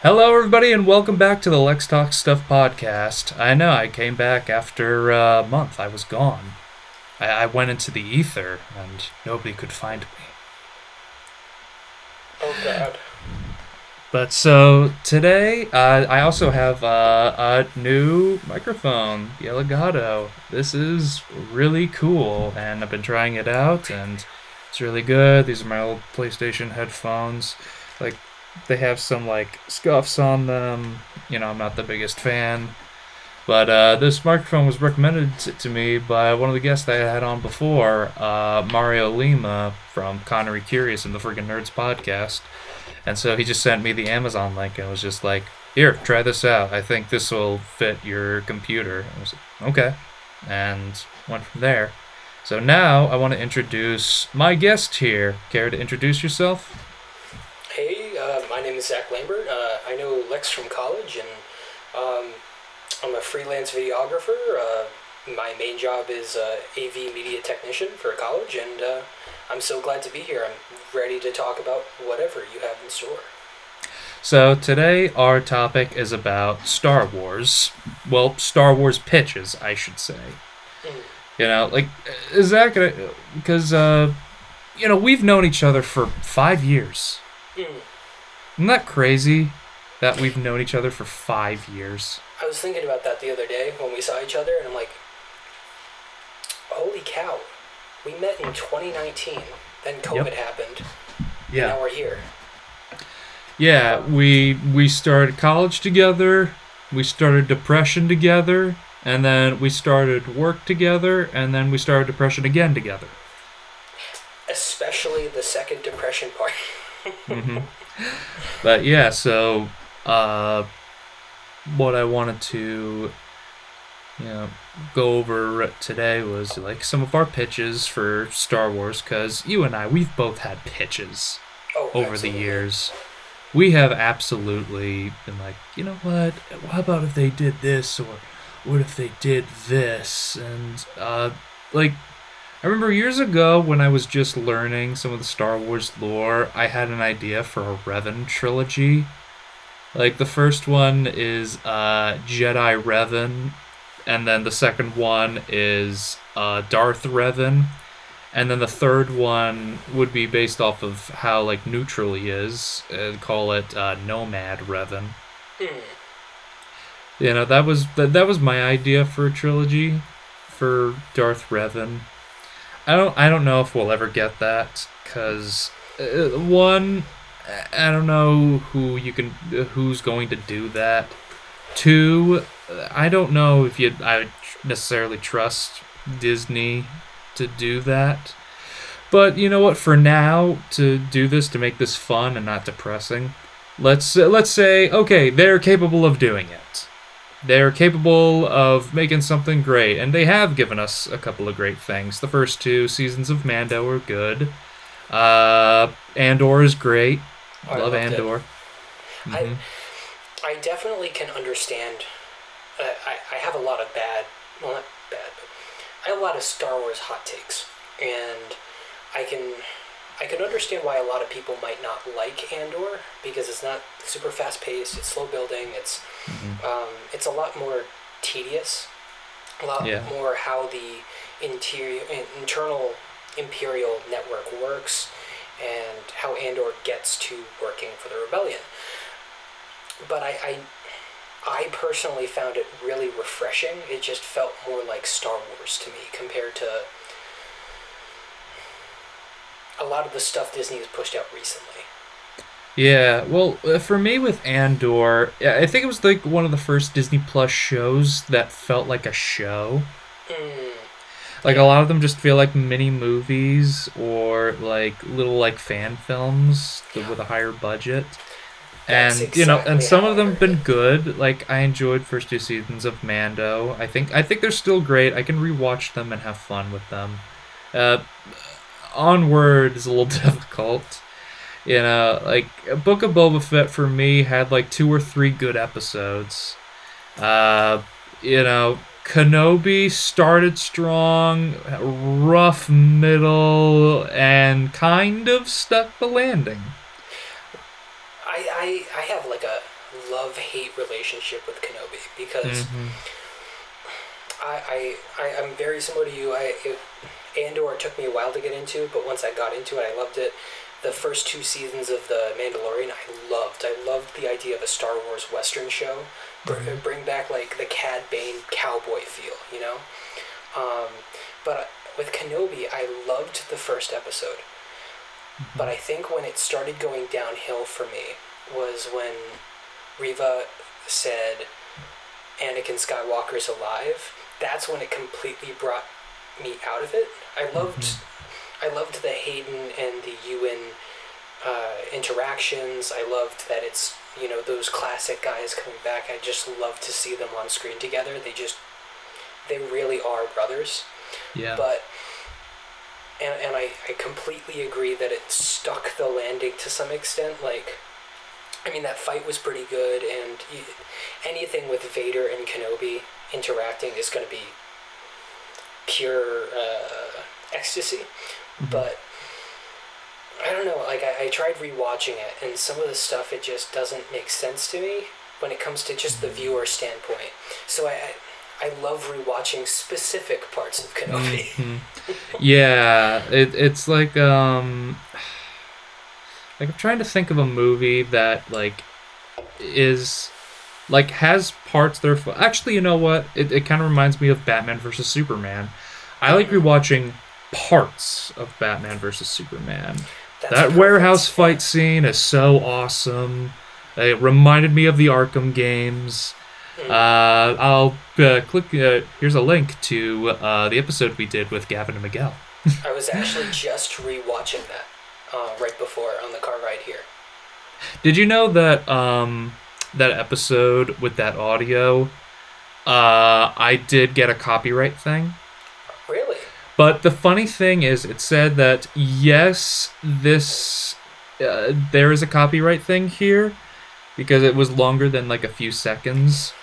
Hello, everybody, and welcome back to the Lex Talk Stuff podcast. I know I came back after a month. I was gone. I went into the ether, and nobody could find me. Oh God. But so today, I also have a new microphone, the Elgato. This is really cool, and I've been trying it out, and it's really good. These are my old PlayStation headphones. Like, they have some like scuffs on them. I'm not the biggest fan. But this microphone was recommended to me by one of the guests that I had on before, Mario Lima from Connery Curious and the Friggin' Nerds podcast. And so he just sent me the Amazon link and was just like, "Here, try this out. I think this will fit your computer." I was like, "Okay," and went from there. So now I want to introduce my guest here. Care to introduce yourself? Hey, my name is Zach Lambert. I know Lex from college, and um, I'm a freelance videographer. My main job is AV media technician for college, and I'm so glad to be here. I'm ready to talk about whatever you have in store. So today our topic is about Star Wars. Well, Star Wars pitches, I should say. Mm. Is that gonna? Because we've known each other for 5 years. Mm. Isn't that crazy? That we've known each other for 5 years. I was thinking about that the other day when we saw each other, and I'm like, holy cow. We met in 2019, then COVID happened, and now we're here. Yeah. We started college together. We started depression together, and then we started work together, and then we started depression again together. Especially the second depression part. hmm But yeah, so what I wanted to you know go over today was like some of our pitches for Star Wars, because you and we've both had pitches Oh, over the absolutely. years. We have absolutely been like, you know what? How about if they did this, or what if they did this? And like I remember years ago when I was just learning some of the Star Wars lore, I had an idea for a Revan trilogy. Like the first one is Jedi Revan, and then the second one is Darth Revan, and then the third one would be based off of how like neutral he is, and call it Nomad Revan. Hmm. That was my idea for a trilogy for Darth Revan. I don't know if we'll ever get that, because one, I don't know who's going to do that. Two, I don't know if I necessarily trust Disney to do that. But you know what? For now, to do this, to make this fun and not depressing, let's say, okay, they're capable of doing it. They're capable of making something great, and they have given us a couple of great things. The first two seasons of Mando were good. Andor is great. I Love loved it. Andor. I hmm I definitely can understand. I have a lot of well, not bad, but I have a lot of Star Wars hot takes, and I can I can understand why a lot of people might not like Andor because it's not super fast paced. It's slow building. hmm It's a lot more tedious, a lot Yeah. more how the internal Imperial network works, and how Andor gets to working for the rebellion. But I personally found it really refreshing. It just felt more like Star Wars to me compared to a lot of the stuff Disney has pushed out recently. Yeah, well, for me with Andor, I think it was like one of the first Disney Plus shows that felt like a show. Mm, Like a yeah, lot of them just feel like mini movies or like little like fan films with a higher budget. that's And exactly some how of I them have heard been it. good. Like I enjoyed first two seasons of Mando. I think they're still great. I can rewatch them and have fun with them. Uh, Onward is a little difficult. Like Book of Boba Fett for me had like two or three good episodes. Kenobi started strong, rough middle, and kind of stuck the landing. I have like love-hate relationship with Kenobi because Mm-hmm. I'm very similar to you. Andor took me a while to get into, but once I got into it, I loved it. The first 2 seasons of The Mandalorian, I loved. I loved the idea of a Star Wars Western show. Mm-hmm. Bring back like the Cad Bane cowboy feel, you know. Um, but with Kenobi, I loved the first episode. But I think when it started going downhill for me was when Reva said Anakin Skywalker's alive. That's when it completely brought me out of it. Mm-hmm. I loved the Hayden and the Ewan interactions. I loved that it's those classic guys coming back. I just love to see them on screen together. They really are brothers. Yeah. But and I completely agree that it stuck the landing to some extent. Like, I mean, that fight was pretty good, and anything with Vader and Kenobi interacting is going to be pure ecstasy. Mm-hmm. But I don't know. Like, I tried rewatching it, and some of the stuff it just doesn't make sense to me when it comes to just the viewer standpoint. So I love rewatching specific parts of Kenobi. Mm-hmm. Yeah, it's like I'm trying to think of a movie that like is like has parts that are actually, you know what? It kind of reminds me of Batman versus Superman. I like rewatching parts of Batman versus Superman. That's That perfect. warehouse fight scene is so awesome. It reminded me of the Arkham games. I'll click. Here's a link to the episode we did with Gavin and Miguel. I was actually just rewatching that right before on the car ride here. Did you know that that episode with that audio? I did get a copyright thing. Really? But the funny thing is, it said that yes, this there is a copyright thing here because it was longer than like a few seconds.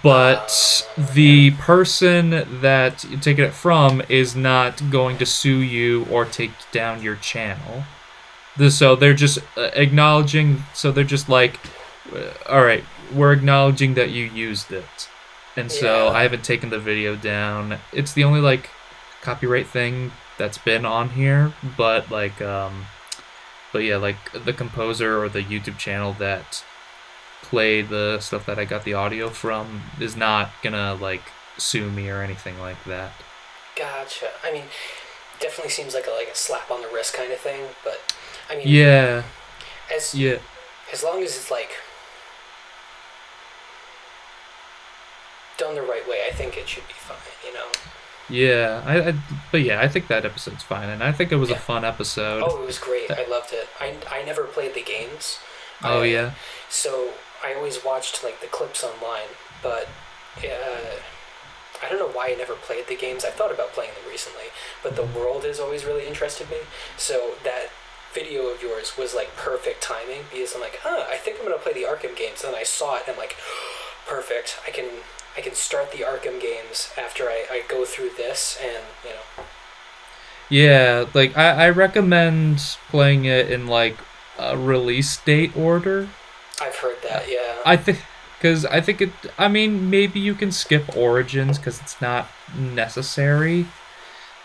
But Yeah. the person that you're taking it from is not going to sue you or take down your channel. So they're just acknowledging. So they're just like, all right, we're acknowledging that you used it, and so Yeah. I haven't taken the video down. It's the only like copyright thing that's been on here, but yeah, like the composer or the YouTube channel that played the stuff that I got the audio from is not gonna like sue me or anything like that. Gotcha. I mean, definitely seems like a slap on the wrist kind of thing. But I mean, Yeah, as yeah, as long as it's like done the right way, I think it should be fine. You know. yeah. But yeah, I think that episode's fine, and I think it was a Yeah. fun episode. Oh, it was great. I loved it. I never played the games. Oh I yeah. So I always watched like the clips online, but I don't know why I never played the games. I thought about playing them recently, but the world has always really interested me. So that video of yours was like perfect timing because I'm like, I think I'm gonna play the Arkham games. And then I saw it and I'm like, perfect. I can start the Arkham games after I go through this and Yeah, like I recommend playing it in like a release date order. I've heard that. Yeah. I think because I think it. I mean, maybe you can skip Origins because it's not necessary,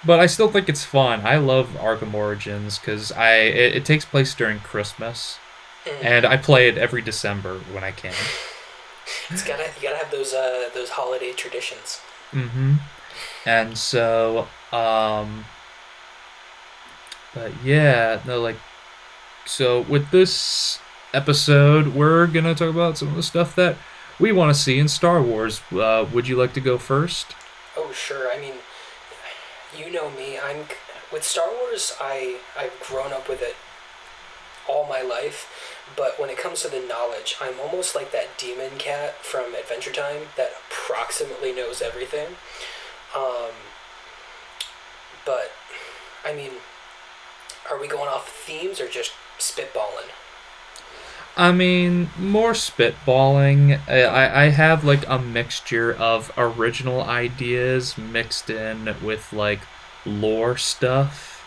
but I still think it's fun. I love Arkham Origins because it takes place during Christmas, Mm. and I play it every December when I can. You gotta have those holiday traditions. Mm-hmm. And so, but yeah, no, like so with this episode, we're gonna talk about some of the stuff that we want to see in Star Wars. Would you like to go first? Oh sure. I mean, you know me. I'm with Star Wars. I've grown up with it all my life, but when it comes to the knowledge, I'm almost like that demon cat from Adventure Time that approximately knows everything. Um, but I mean, are we going off themes or just spitballing? I mean, more spitballing. I have like a mixture of original ideas mixed in with like lore stuff.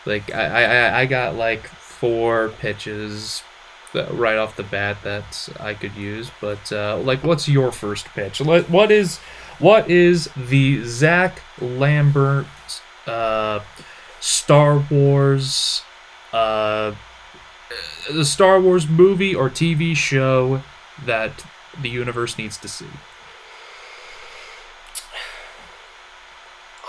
Like I got like four pitches right off the bat that I could use. But like, what's your first pitch? What is the Zach Lambert uh, Star Wars uh, the Star Wars movie or TV show that the universe needs to see?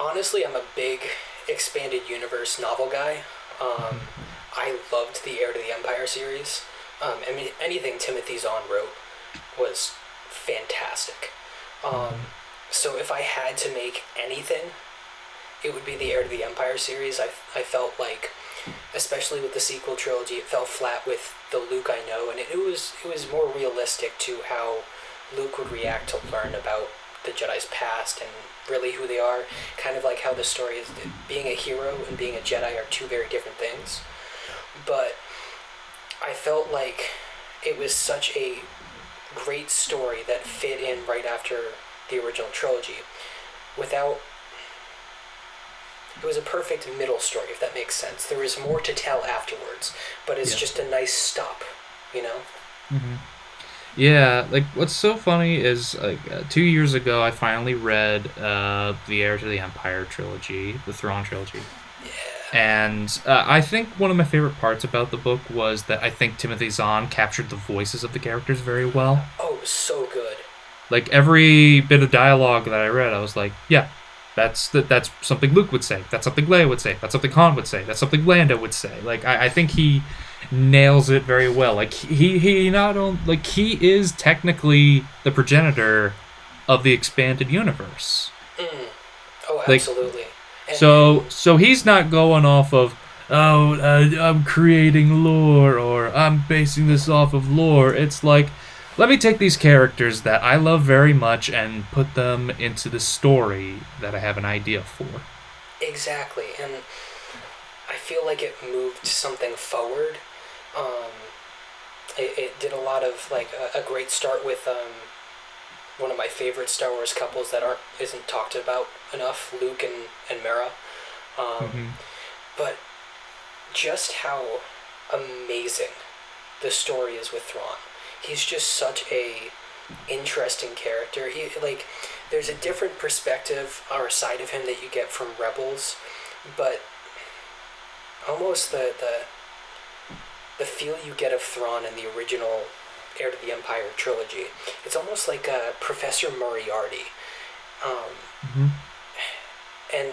Honestly, I'm a big expanded universe novel guy. I loved the Heir to the Empire series. I mean, anything Timothy Zahn wrote was fantastic. So if I had to make anything, it would be the Heir to the Empire series. I felt like, especially with the sequel trilogy, it fell flat with the Luke I know, and it was more realistic to how Luke would react to learn about the Jedi's past and really who they are. Kind of like how the story is, being a hero and being a Jedi are two very different things. But I felt like it was such a great story that fit in right after the original trilogy without. It was a perfect middle story, if that makes sense. There was more to tell afterwards, but it's just a nice stop, you know? Mm-hmm. Yeah, like what's so funny is like 2 years ago I finally read the Heir to the Empire trilogy, the Thrawn trilogy, Yeah. and I think one of my favorite parts about the book was that I think Timothy Zahn captured the voices of the characters very well. Oh, it was so good. Like every bit of dialogue that I read, I was like, yeah, that's something Luke would say. That's something Leia would say. That's something Han would say. That's something Lando would say. Like I think he nails it very well. Like he not only like he is technically the progenitor of the expanded universe. Mm. Oh, Like absolutely. so he's not going off of I'm creating lore or I'm basing this off of lore. It's like let me take these characters that I love very much and put them into the story that I have an idea for. Exactly, and I feel like it moved something forward. Um, it did a lot of like a great start with one of my favorite Star Wars couples that isn't talked about enough, Luke and Mara. Hmm. But just how amazing the story is with Thrawn. He's just such a interesting character. Like there's a different perspective or side of him that you get from Rebels, but almost the feel you get of Thrawn in the original Heir to the Empire trilogy. It's almost like Professor Moriarty, Hmm. and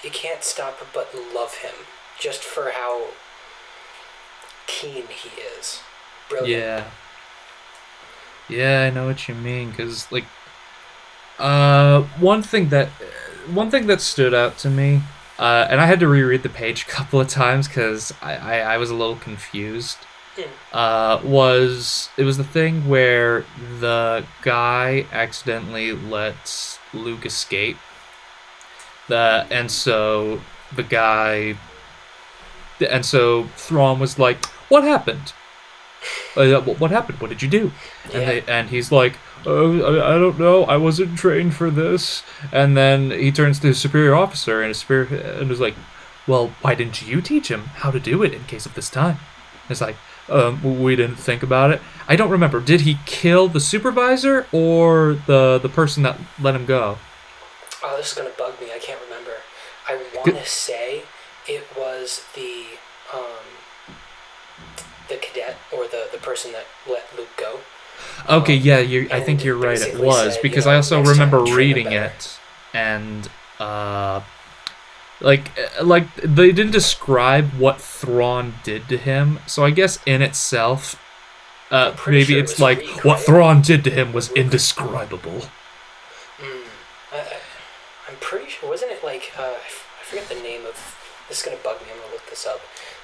you can't stop but love him just for how keen he is. Brilliant. Yeah. Yeah, I know what you mean. Cause like, one thing that stood out to me, and I had to reread the page a couple of times because I was a little confused. Mm. Was it was the thing where the guy accidentally lets Luke escape. And so the guy, and so Thrawn was like, "What happened? What happened? What did you do?" Yeah. And he's like, "Oh, I don't know. I wasn't trained for this." And then he turns to his superior officer and is like, "Well, why didn't you teach him how to do it in case of this time?" It's like, we didn't think about it. I don't remember. Did he kill the supervisor or the person that let him go? Oh, this is gonna bug me. I can't remember. I want to say it was the cadet or the person that let Luke go. Okay, yeah, I and think you're right. It basically was said, because I also next time remember train him reading better. it, and like they didn't describe what Thrawn did to him. So I guess in itself, I'm pretty maybe sure it it's was like Reek, what right? Thrawn did to him was indescribable. Mm. I'm pretty sure. Wasn't it like I forget the name of. This is gonna bug me. I'm gonna look this up.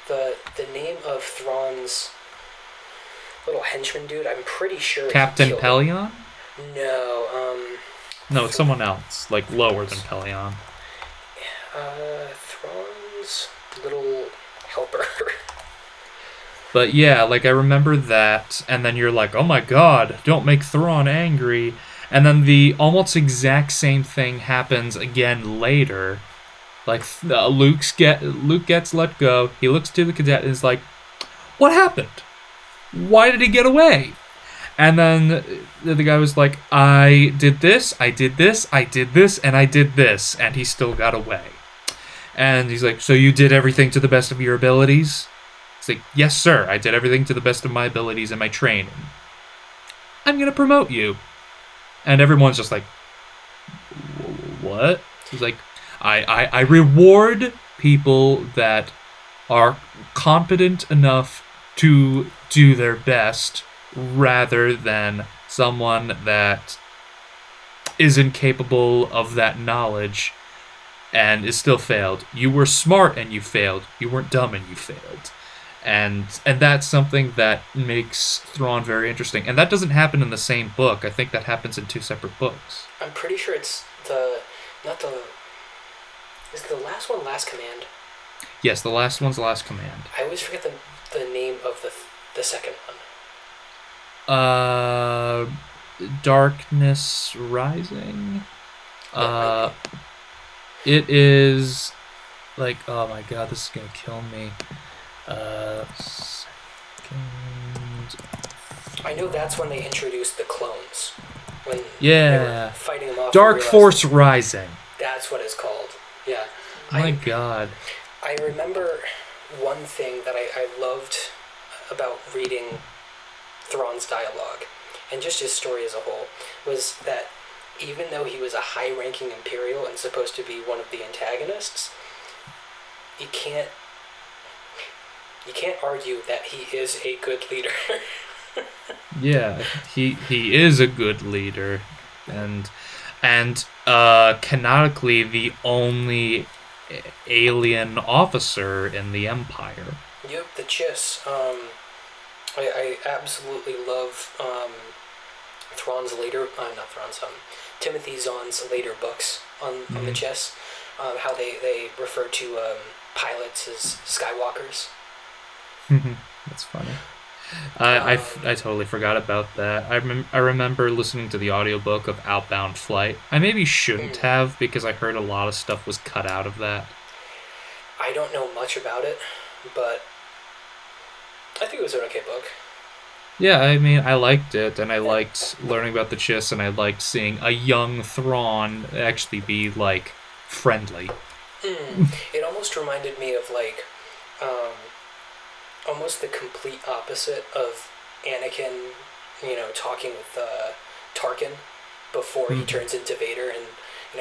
The name of Thrawn's little henchman dude. I'm pretty sure Captain he killed Pelion? him. No. No, it's someone else, like lower than Pelion. Thrawn's little helper. But yeah, like I remember that, and then you're like, oh my god, don't make Thrawn angry. And then the almost exact same thing happens again later, Like Luke gets let go. He looks to the cadet and is like, "What happened? Why did he get away?" And then the guy was like, "I did this, I did this, I did this, and I did this, and he still got away." And he's like, "So you did everything to the best of your abilities?" It's like, "Yes, sir. I did everything to the best of my abilities in my training. I'm gonna promote you." And everyone's just like, "What?" He's like, I reward people that are competent enough to do their best rather than someone that is incapable of that knowledge and is still failed. You were smart and you failed. You weren't dumb and you failed. And that's something that makes Thrawn very interesting. And that doesn't happen in the same book. I think that happens in two separate books. I'm pretty sure it's is the last one Last Command? Yes, the last one's Last Command. I always forget the name of the second one. Darkness Rising. It is like, oh my god, this is gonna kill me. Second. I know that's when they introduced the clones. When they were fighting them off. Dark Force Rising. That's what it's called. Yeah. My god. I remember one thing that I loved about reading Thrawn's dialogue, and just his story as a whole, was that even though he was a high-ranking Imperial and supposed to be one of the antagonists, you can't argue that he is a good leader. Yeah, he is a good leader, and canonically the only alien officer in the Empire. Yep, the Chiss. I absolutely love Thrawn's later, not Thrawn's, Timothy Zahn's later books on the Chiss. How they refer to pilots as Skywalkers. That's funny. I totally forgot about that. I remember listening to the audiobook of Outbound Flight. I maybe shouldn't have, because I heard a lot of stuff was cut out of that. I don't know much about it, but I think it was an okay book. Yeah, I mean, I liked it, and I liked learning about the Chiss, and I liked seeing a young Thrawn actually be, like, friendly. It almost reminded me of, like, almost the complete opposite of Anakin, talking with Tarkin before he turns into Vader, and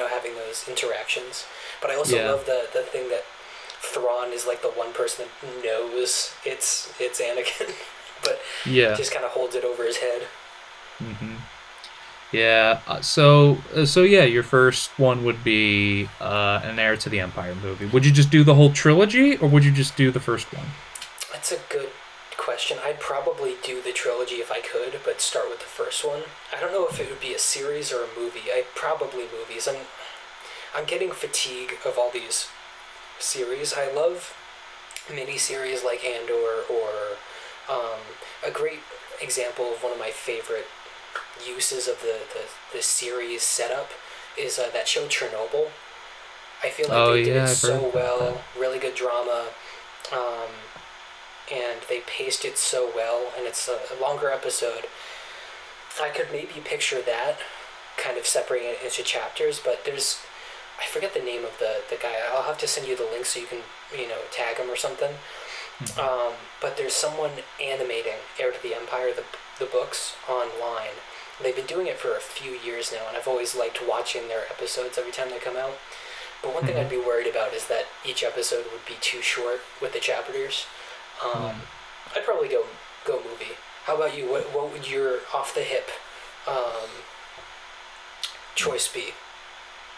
having those interactions. But I also love the thing that Thrawn is like the one person that knows it's Anakin, but just kind of holds it over his head. Yeah. So yeah, your first one would be an Heir to the Empire movie. Would you just do the whole trilogy, or would you just do the first one? That's a good question. I'd probably do the trilogy if I could, but start with the first one. I don't know if it would be a series or a movie. Probably movies. I'm getting fatigue of all these series. I love miniseries like Andor, or a great example of one of my favorite uses of the series setup is that show Chernobyl. I feel like they did it so well. Really good drama. And they paced it so well, and it's a longer episode. I could maybe picture that, kind of separating it into chapters, but I forget the name of the guy. I'll have to send you the link so you can, tag him or something. But there's someone animating Heir to the Empire, the books, online. They've been doing it for a few years now, and I've always liked watching their episodes every time they come out. But one thing I'd be worried about is that each episode would be too short with the chapters. I'd probably go movie. How about you? What would your off the hip choice be?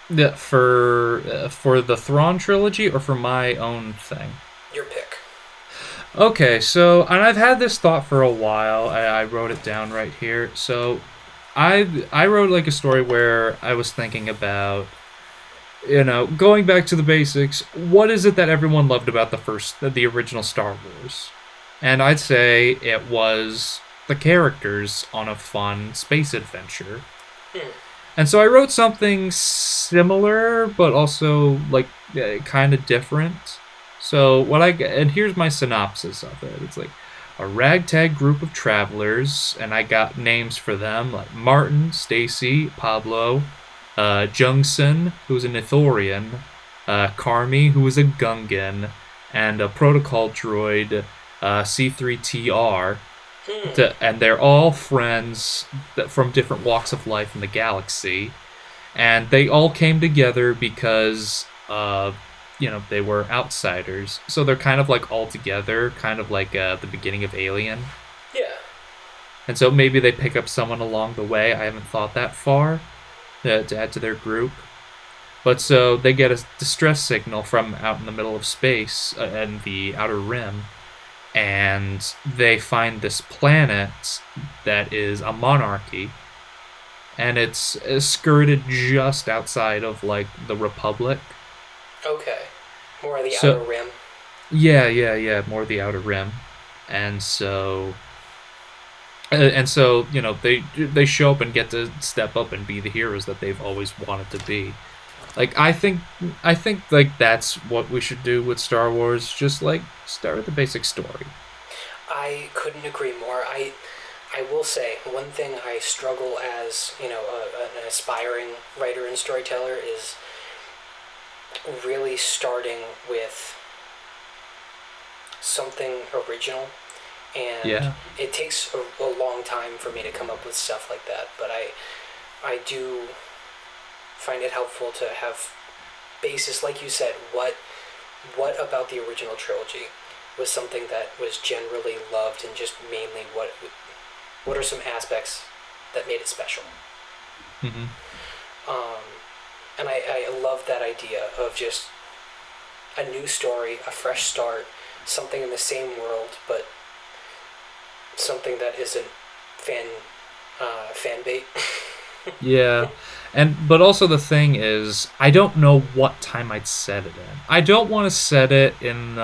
Yeah, for the Thrawn trilogy, or for my own thing? Your pick. Okay, so, and I've had this thought for a while. I wrote it down right here. So I wrote like a story where I was thinking about, going back to the basics, what is it that everyone loved about the original Star Wars? And I'd say it was the characters on a fun space adventure. And so I wrote something similar, but also like kind of different. So and here's my synopsis of it. It's like a ragtag group of travelers, and I got names for them like Martin, Stacy, Pablo, Jungsun, who's an Ithorian, Carmi, who is a Gungan, and a protocol droid, C3TR, Hmm. and they're all friends from different walks of life in the galaxy, and they all came together because they were outsiders, so they're kind of like all together, kind of like the beginning of Alien. Yeah. And so maybe they pick up someone along the way. I haven't thought that far to add to their group. But so they get a distress signal from out in the middle of space and the outer rim, and they find this planet that is a monarchy, and it's skirted just outside of like the Republic. Okay. More of the outer So rim. yeah, more the outer rim, and so they show up and get to step up and be the heroes that they've always wanted to be. Like I think like that's what we should do with Star Wars. Just like start with the basic story. I couldn't agree more. I will say one thing I struggle as an aspiring writer and storyteller is really starting with something original, and Yeah. it takes a long time for me to come up with stuff like that. But I do find it helpful to have basis, like you said. What about the original trilogy was something that was generally loved, and just mainly what are some aspects that made it special? Hmm. Um, and I love that idea of just a new story, a fresh start, something in the same world, but something that isn't fan bait. Yeah. But also the thing is, I don't know what time I'd set it in. I don't want to set it in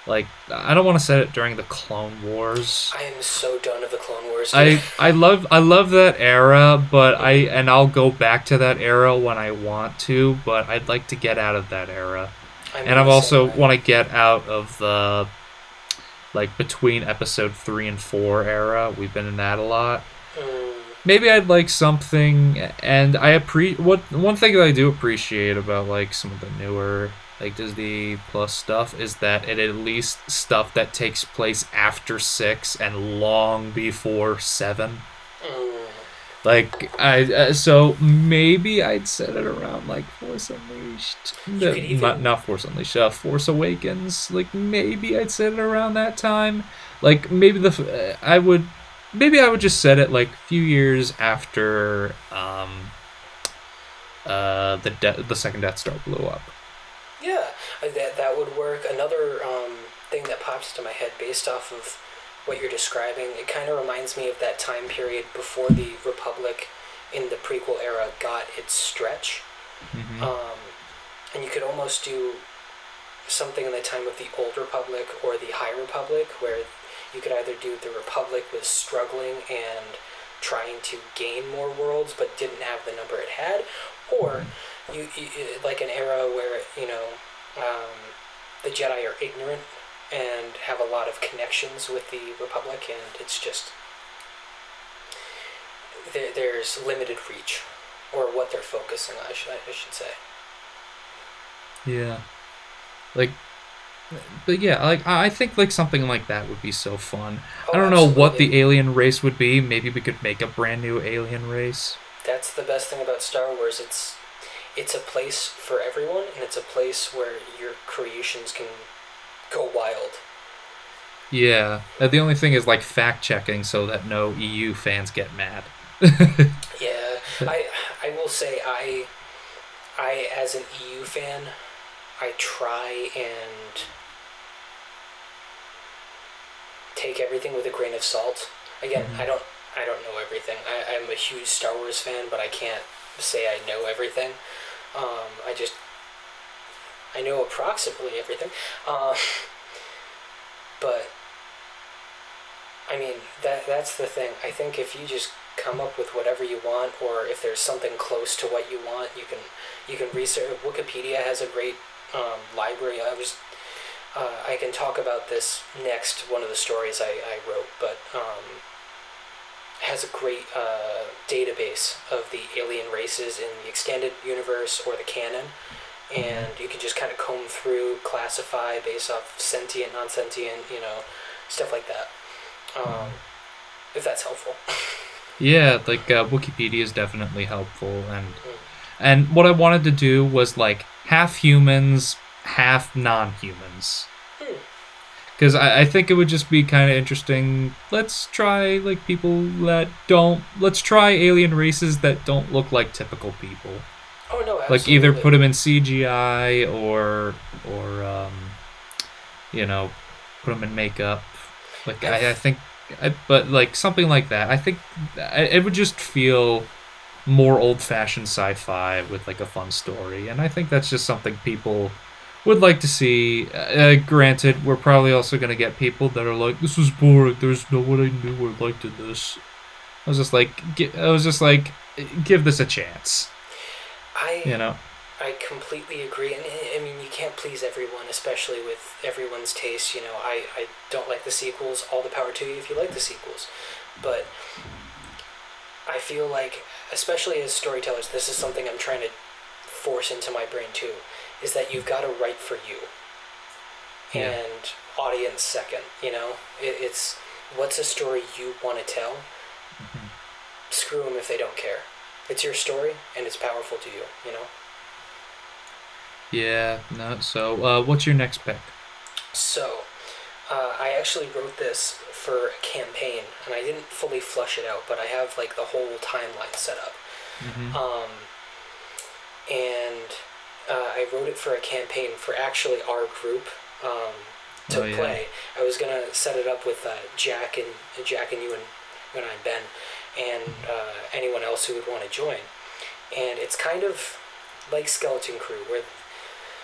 like I don't want to set it during the Clone Wars. I am so done of the Clone Wars, dude. I love that era, but Mhm. I'll go back to that era when I want to, but I'd like to get out of that era. I'm And in I'm the same also way. want to get out of the like between episode 3 and 4 era. We've been in that a lot. Mm, Maybe I'd like something, and I appreciate what one thing that I do appreciate about like some of the newer like Disney Plus stuff is that it at least stuff that takes place after 6 and long before 7. mm. Like so maybe I'd set it around like Force Unleashed, You could even not Force Unleashed, Force Awakens. Like maybe I'd set it around that time. Like maybe I would just set it like a few years after the second Death Star blew up. Yeah, that would work. Another thing that pops into my head based off of what you're describing, it kind of reminds me of that time period before the Republic in the prequel era got its stretch. Hmm. Um, and you could almost do something in the time of the Old Republic or the High Republic, where you could either do the Republic was struggling and trying to gain more worlds but didn't have the number it had, or you like an era where the Jedi are ignorant and have a lot of connections with the Republic, and it's just there's limited reach, or what they're focusing on. I should say. Yeah, like, but yeah, like I think like something like that would be so fun. I Oh, don't know what absolutely. the alien race would be. Maybe we could make a brand new alien race. That's the best thing about Star Wars. It's a place for everyone, and it's a place where your creations can go wild. Yeah. The only thing is like fact checking so that no EU fans get mad. Yeah, I will say I as an EU fan, I try and take everything with a grain of salt. Again, Hmm. I don't know everything. I'm a huge Star Wars fan, but I can't say I know everything. I know approximately everything. Uh, but I mean that's the thing. I think if you just come up with whatever you want, or if there's something close to what you want, you can research. Wikipedia has a great library. I can talk about this next, one of the stories I wrote, but has a great database of the alien races in the extended universe or the canon, and you can just kind of comb through, classify based off sentient, non-sentient, stuff like that. If that's helpful. Yeah, like Wikipedia is definitely helpful, and what I wanted to do was like half humans, half non-humans. Because I think it would just be kind of interesting. Let's try like people that don't. Let's try alien races that don't look like typical people. Oh no, Like absolutely. either put them in CGI or put them in makeup. Like I think, but like something like that. I think it would just feel more old-fashioned sci-fi with like a fun story, and I think that's just something people would like to see. Granted, we're probably also going to get people that are like, "This was boring. There's no one I knew or liked in this." I was just like, give this a chance. I You know? I completely agree, and I mean you can't please everyone, especially with everyone's taste. I don't like the sequels. All the power to you if you like the sequels, but I feel like, especially as storytellers, this is something I'm trying to force into my brain too, is that you've got to write for you, Yeah. and audience second. It's what's a story you want to tell. Mhm. Screw them if they don't care. It's your story, and it's powerful to you. Yeah. No. So, what's your next pick? So, I actually wrote this for a campaign, and I didn't fully flush it out, but I have like the whole timeline set up. Mm-hmm. Um, and I wrote it for a campaign for actually our group to Oh yeah. play. I was gonna set it up with Jack and you and I, Ben, and anyone else who would want to join. And it's kind of like Skeleton Crew, where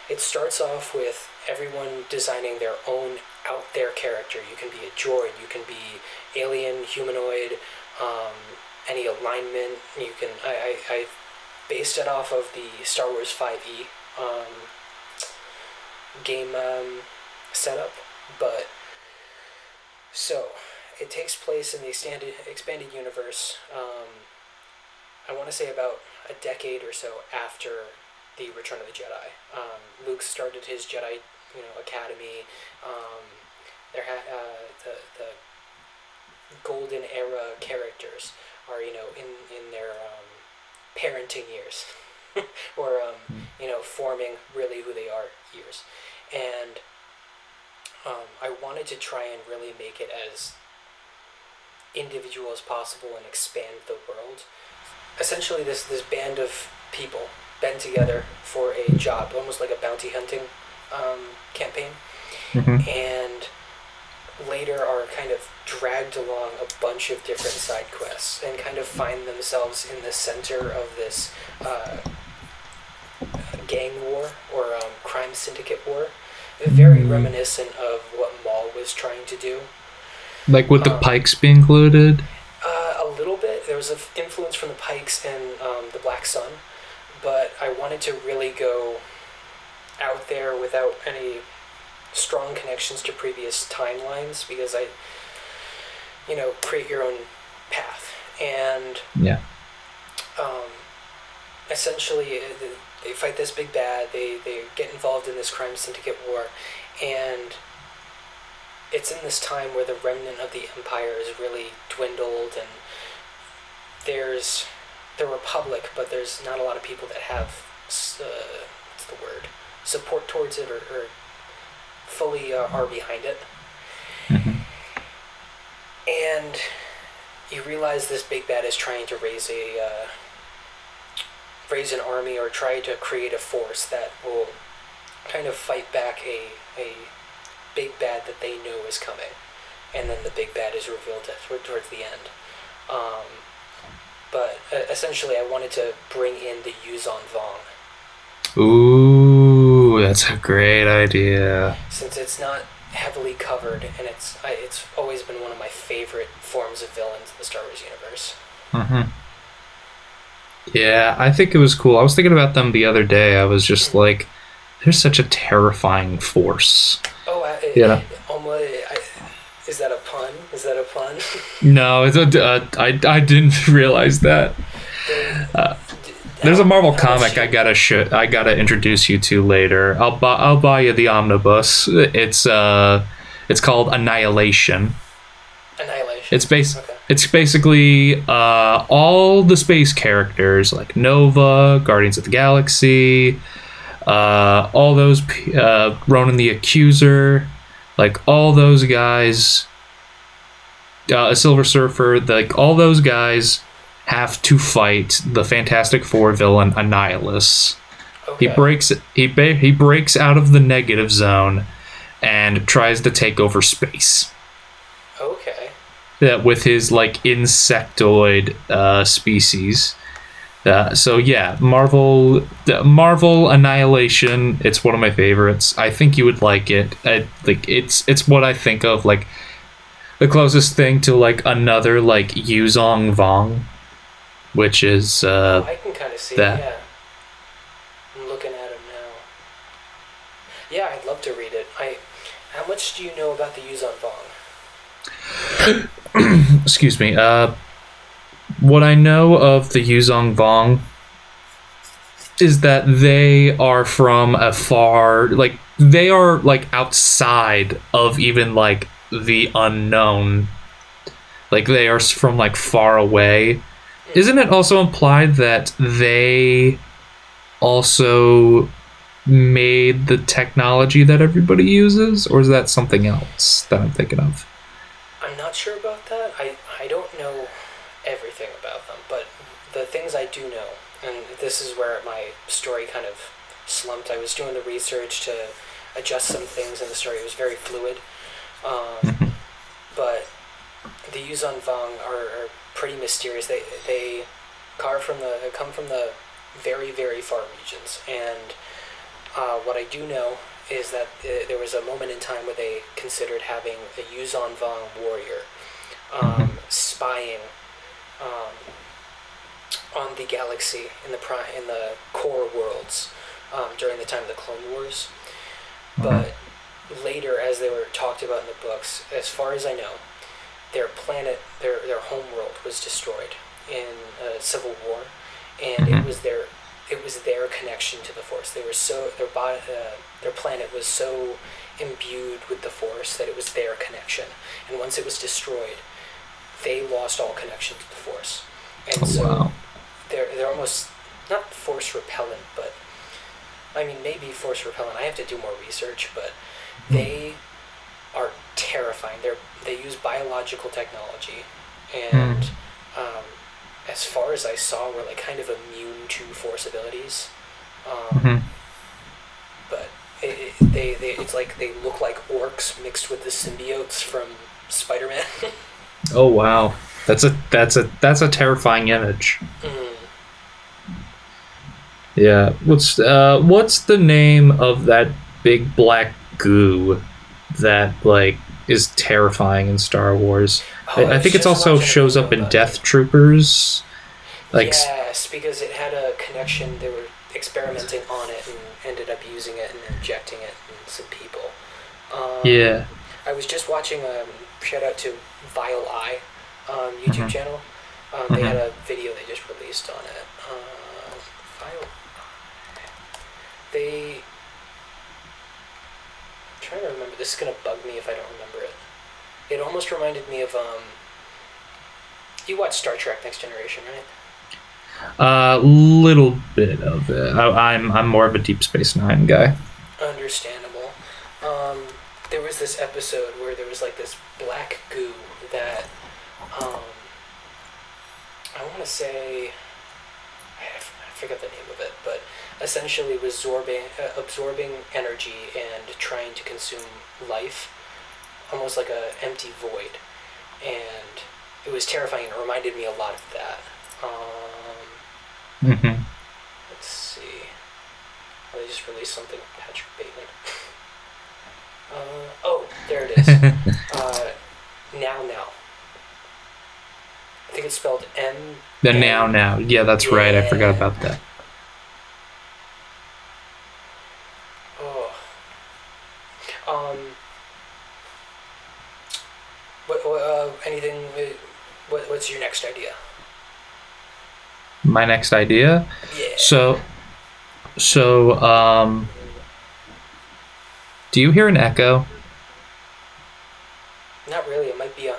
it starts off with everyone designing their own out there character. You can be a droid, you can be alien, humanoid, any alignment. You can. I based it off of the Star Wars 5e game setup, but so it takes place in the expanded universe. I want to say about a decade or so after the Return of the Jedi. Luke started his Jedi, academy. The golden era characters are in their parenting years, or forming really who they are years, and I wanted to try and really make it as individual as possible and expand the world. Essentially, this band of people band together for a job, almost like a bounty hunting campaign, Mm-hmm. and later are kind of dragged along a bunch of different side quests and kind of find themselves in the center of this gang war or crime syndicate war. Very reminiscent of what Maul was trying to do. Like with the Um, Pikes be included. a little bit. There was an influence from the Pikes and the Black Sun, but I wanted to really go out there without any strong connections to previous timelines, because create your own path. And Yeah. um, essentially, they fight this big bad. They get involved in this crime syndicate war, and it's in this time where the remnant of the Empire is really dwindled, and there's the Republic, but there's not a lot of people that have what's the word, support towards it, or fully are behind it. Mm-hmm. And you realize this big bad is trying to raise an army, or try to create a force that will kind of fight back a big bad that they know is coming, and then the big bad is revealed towards the end. But essentially, I wanted to bring in the Yuzon Vong, Ooh, that's a great idea. since it's not heavily covered, and it's always been one of my favorite forms of villains in the Star Wars universe. Mm-hmm. Yeah, I think it was cool. I was thinking about them the other day. I was just like, there's such a terrifying force. Oh, Yeah. almost. Is that a pun? Is that a pun? No, I didn't realize that. Uh, there's a Marvel How much comic I gotta introduce you to later. I'll buy you the omnibus. It's called Annihilation. Annihilation? Okay. It's basically all the space characters like Nova, Guardians of the Galaxy, all those Ronan the Accuser, like all those guys, a Silver Surfer, like all those guys have to fight the Fantastic Four villain Annihilus. Okay. He breaks out of the negative zone and tries to take over space. Okay. With his like insectoid species. So yeah, Marvel Annihilation. It's one of my favorites. I think you would like it. It's what I think of like the closest thing to like another like Yuzong Vong, which is I can kind of see that. it, yeah. I'm looking at it now. Yeah, I'd love to read it. How much do you know about the Yuzon Vong? Excuse me. What I know of the Yuzong Vong is that they are from a far, like they are like outside of even like the unknown. Like they are from like far away. Isn't it also implied that they also made the technology that everybody uses, or is that something else that I'm thinking of? I'm not sure about that. I don't know everything about them, but the things I do know, and this is where my story kind of slumped. I was doing the research to adjust some things in the story. It was very fluid. But the Yuzon Vong are pretty mysterious. They come from the very, very far regions, and what I do know is that there was a moment in time where they considered having a Yuzon Vong warrior spying on the galaxy in the core worlds during the time of the Clone Wars. But later, as they were talked about in the books, as far as I know, their planet, their home world, was destroyed in a civil war, and it was their connection to the Force. They were their planet was so imbued with the Force that it was their connection, and once it was destroyed, they lost all connection to the Force, and so they're almost not Force repellent, but I mean maybe Force repellent. I have to do more research, but they are terrifying. They use biological technology, and as far as I saw, were like kind of immune to Force abilities. But it's like they look like orcs mixed with the symbiotes from Spider-Man. Oh wow, that's a terrifying image. Yeah, what's the name of that big black goo that like is terrifying in Star Wars? I think it also shows up in Death Troopers. Like yes, because it had a connection. They were experimenting on it and ended up using it and injecting it in some people. Yeah. I was just watching shout out to Vile Eye YouTube channel. They had a video they just released on it. Vile Eye. I'm trying to remember. This is gonna bug me if I don't remember it. It almost reminded me of you watched Star Trek Next Generation, right? Little bit of it. I'm more of a Deep Space Nine guy. Understandable. There was this episode where there was like this black goo that I want to say I forget the name of it, but essentially was absorbing energy and trying to consume life, almost like a empty void, and it was terrifying. It reminded me a lot of that. Let's see. Oh, they just released something with Patrick Bateman. Oh, there it is. Now. I think it's spelled M. The now. Yeah, that's right. I forgot about that. Oh. Anything? What's your next idea? My next idea? Yeah. So, do you hear an echo? Not really. It might be on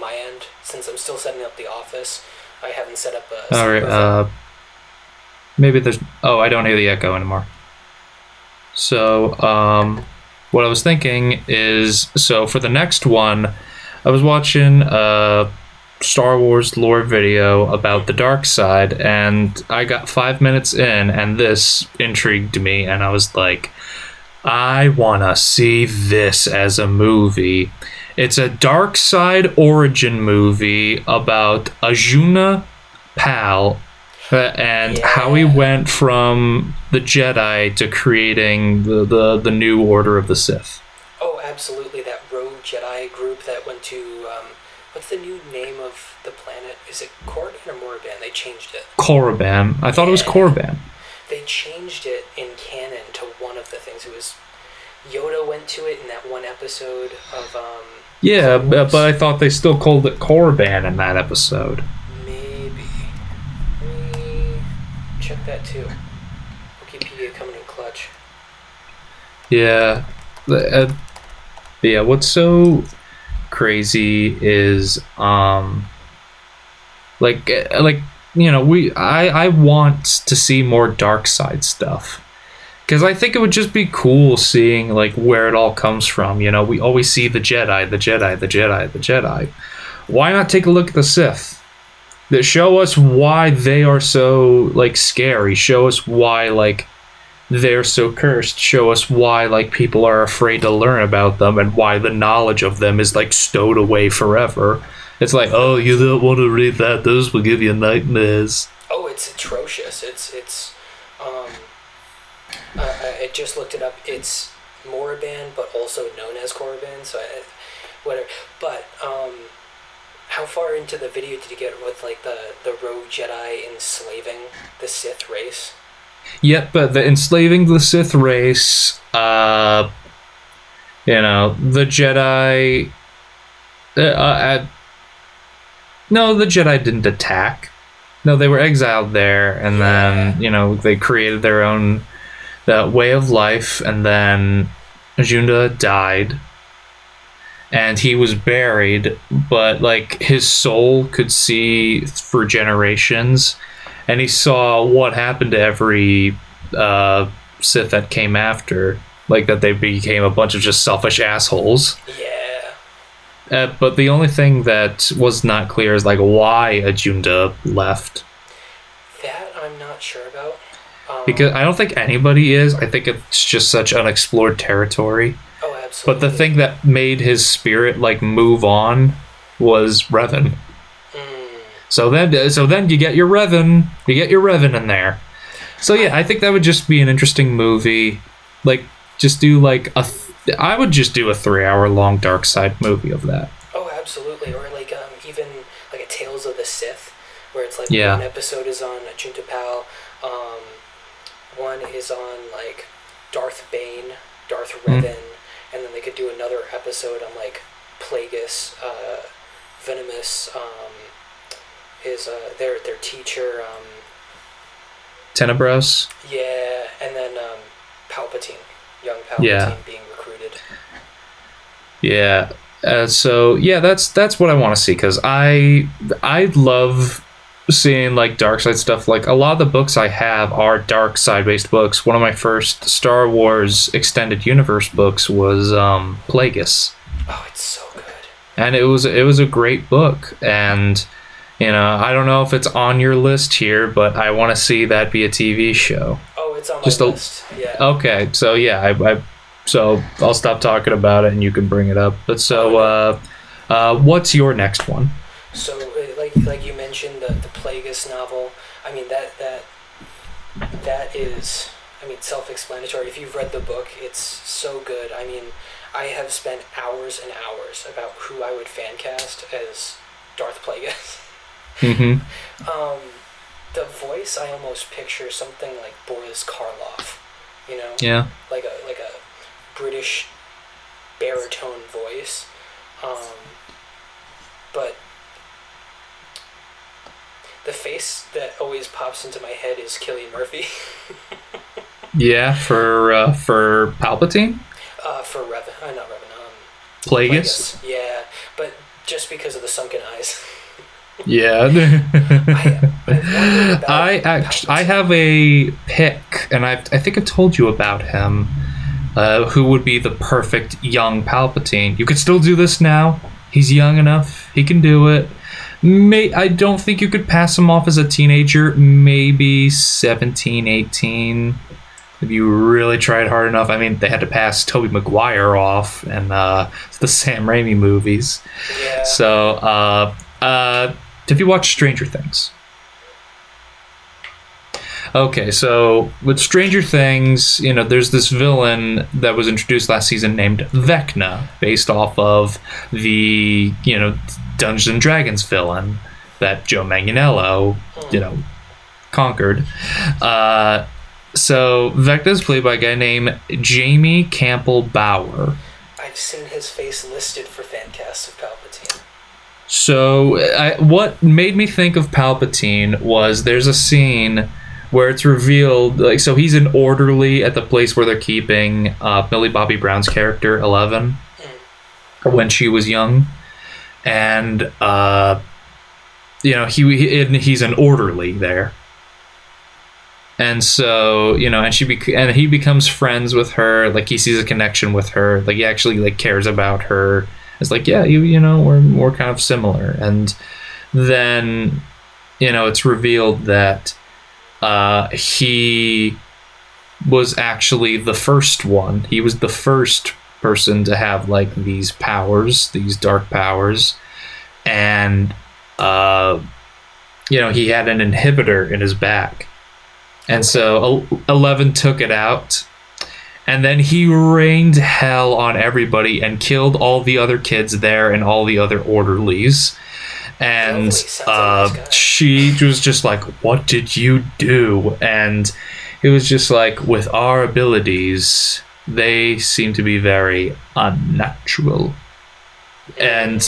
my end, since I'm still setting up the office. I haven't set up a All right. Maybe there's. Oh, I don't hear the echo anymore. So, what I was thinking is, so for the next one, I was watching a Star Wars lore video about the dark side, and I got 5 minutes in, and this intrigued me, and I was like, I wanna see this as a movie. It's a dark side origin movie about Ajuna Pal and how he went from the Jedi to creating the new Order of the Sith. Oh, absolutely. That rogue Jedi group that went to, what's the new name of the planet? Is it Korriban or Moraban? They changed it. Korriban. I thought it was Korriban. They changed it in canon to one of the things. It was Yoda went to it in that one episode of, yeah, but I thought they still called it Korriban in that episode. Maybe. Let me check that too. Wikipedia coming in clutch. Yeah. Yeah, what's so crazy is like you know, I want to see more dark side stuff, because I think it would just be cool seeing like where it all comes from. You know, we always see the Jedi. Why not take a look at the Sith? That show us why they are so like scary. Show us why like they're so cursed. Show us why like people are afraid to learn about them, and why the knowledge of them is like stowed away forever. It's like, oh, you don't want to read that. Those will give you nightmares. Oh, it's atrocious. I just looked it up. It's Moraban, but also known as Korriban. So whatever. But how far into the video did you get with like the rogue Jedi enslaving the Sith race? Yep, but the enslaving the Sith race, you know, the Jedi. No, the Jedi didn't attack. No, they were exiled there, and then, you know, they created their own way of life, and then Ajuna died, and he was buried, but, like, his soul could see for generations, and he saw what happened to every Sith that came after, like, that they became a bunch of just selfish assholes. Yeah. But the only thing that was not clear is like why Ajuna left. That I'm not sure about. Because I don't think anybody is. I think it's just such unexplored territory. Oh, absolutely. But the thing that made his spirit like move on was Revan. So then you get your Revan. You get your Revan in there. So yeah, I think that would just be an interesting movie. Like, just do like I would just do a 3-hour long dark side movie of that. Oh, absolutely. Or like even like a Tales of the Sith, where it's like one episode is on Ajuna Pal, one is on like Darth Bane, Darth Revan, and then they could do another episode on like Plagueis, Venomous, his their teacher, Tenebros. Yeah, and then Palpatine, young Palpatine being recruited. Yeah. So yeah, that's what I want to see, because I love seeing like dark side stuff. Like a lot of the books I have are dark side based books. One of my first Star Wars extended universe books was Plagueis. Oh, it's so good. And it was a great book, and you know, I don't know if it's on your list here, but I want to see that be a TV show. Oh, it's on my list. Yeah. Okay, so yeah, so I'll stop talking about it and you can bring it up. But so, what's your next one? So, like you mentioned, the Plagueis novel. I mean that is, I mean, self-explanatory. If you've read the book, it's so good. I mean, I have spent hours and hours about who I would fan cast as Darth Plagueis. Mm-hmm. Um, the voice, I almost picture something like Boris Karloff, you know, Yeah. like a British baritone voice, but the face that always pops into my head is Cillian Murphy. Yeah, for Palpatine? For not Revan, Plagueis? Plagueis. Yeah, but just because of the sunken eyes. Yeah. I've wondered about I Palpatine. have a pick, and I think I've told you about him. Who would be the perfect young Palpatine? You could still do this now. He's young enough. He can do it. I don't think you could pass him off as a teenager. Maybe 17, 18. If you really tried hard enough. I mean, they had to pass Tobey Maguire off and the Sam Raimi movies. Yeah. So, have you watched Stranger Things? Okay, so with Stranger Things, there's this villain that was introduced last season named Vecna, based off of the, Dungeons and Dragons villain that Joe Manganiello, conquered. So Vecna is played by a guy named Jamie Campbell Bower. I've seen his face listed for fan casts of Palpatine. So what made me think of Palpatine was there's a scene where it's revealed, so he's an orderly at the place where they're keeping Millie Bobby Brown's character, 11, when she was young. And, he's an orderly there. And so, and he becomes friends with her. Like, he sees a connection with her. Like, he actually, cares about her. It's like, yeah, we're kind of similar. And then, it's revealed that he was actually the first one. He was the first person to have these powers, these dark powers, and he had an inhibitor in his back, and so 11 took it out, and then he rained hell on everybody and killed all the other kids there and all the other orderlies. And she was just like, what did you do? And it was just like, with our abilities, they seem to be very unnatural. And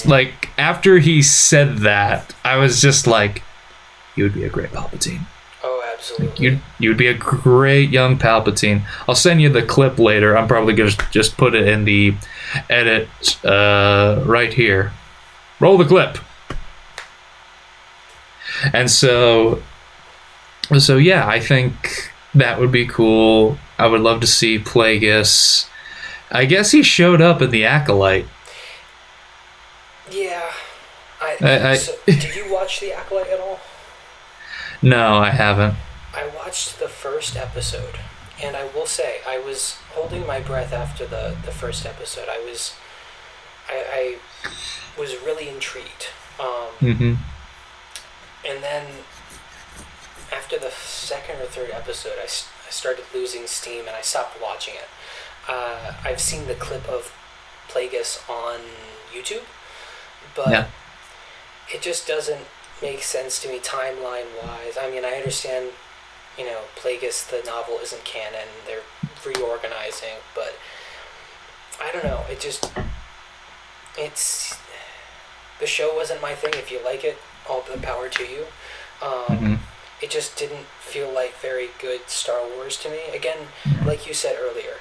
after he said that, I was just like, you would be a great Palpatine. Oh, absolutely. You'd be a great young Palpatine. I'll send you the clip later. I'm probably going to just put it in the edit right here. Roll the clip. And so yeah, I think that would be cool. I would love to see Plagueis. I guess he showed up in The Acolyte. Yeah. So, did you watch The Acolyte at all? No, I haven't. I watched the first episode, and I will say, I was holding my breath after the first episode. I was really intrigued. And then, after the second or third episode, I started losing steam and I stopped watching it. I've seen the clip of Plagueis on YouTube, but it just doesn't make sense to me timeline-wise. I mean, I understand, Plagueis, the novel, isn't canon. They're reorganizing, but I don't know. The show wasn't my thing. If you like it, all the power to you. It just didn't feel like very good Star Wars to me. Again, like you said earlier,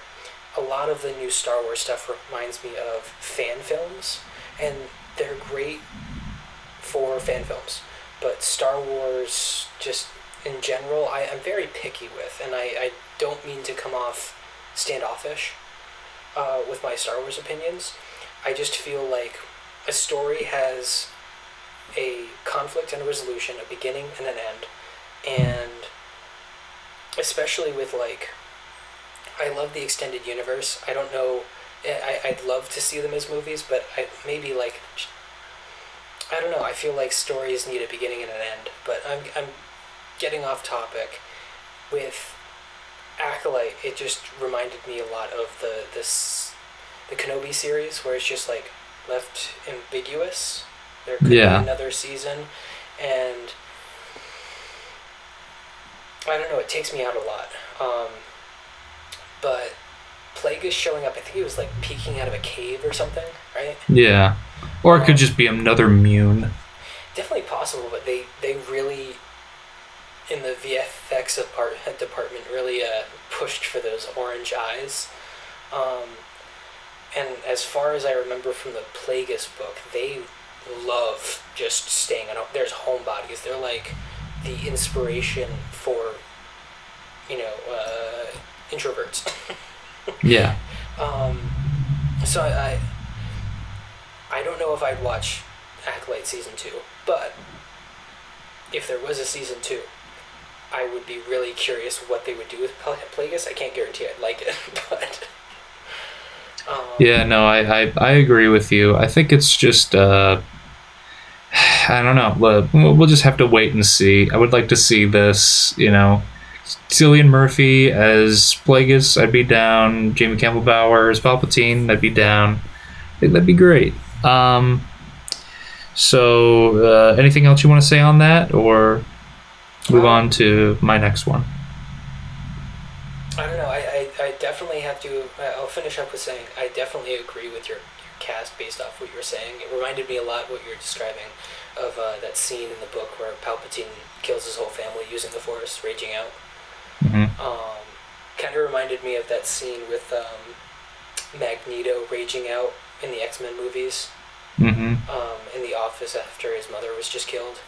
a lot of the new Star Wars stuff reminds me of fan films, and they're great for fan films. But Star Wars, just in general, I'm very picky with, and I don't mean to come off standoffish with my Star Wars opinions. I just feel like a story has a conflict and a resolution, a beginning and an end, and especially with I love the extended universe. I don't know, I'd love to see them as movies, but I don't know, I feel like stories need a beginning and an end. But I'm getting off topic. With Acolyte, it just reminded me a lot of the Kenobi series, where it's just left ambiguous. There could be another season, and I don't know, it takes me out a lot. But Plagueis showing up, I think he was like peeking out of a cave or something, right? Yeah. Or it could just be another Mune. Definitely possible, but they really, in the VFX department, really pushed for those orange eyes. And as far as I remember from the Plagueis book, they love just staying on. There's homebodies. They're like the inspiration for, introverts. Yeah. So I don't know if I'd watch Acolyte Season 2, but if there was a Season 2, I would be really curious what they would do with Plagueis. I can't guarantee I'd like it, but... Yeah, no, I agree with you. I think it's just, I don't know. We'll just have to wait and see. I would like to see this, Cillian Murphy as Plagueis, I'd be down. Jamie Campbell Bower as Palpatine, I'd be down. I think that'd be great. So, anything else you want to say on that, or move on to my next one? I don't know. I definitely have to. I'll finish up with saying I definitely agree with your cast based off what you were saying. It reminded me a lot what you're describing of that scene in the book where Palpatine kills his whole family using the Force, raging out. Mm-hmm. Kind of reminded me of that scene with Magneto raging out in the X-Men movies. Mm-hmm. In the office after his mother was just killed.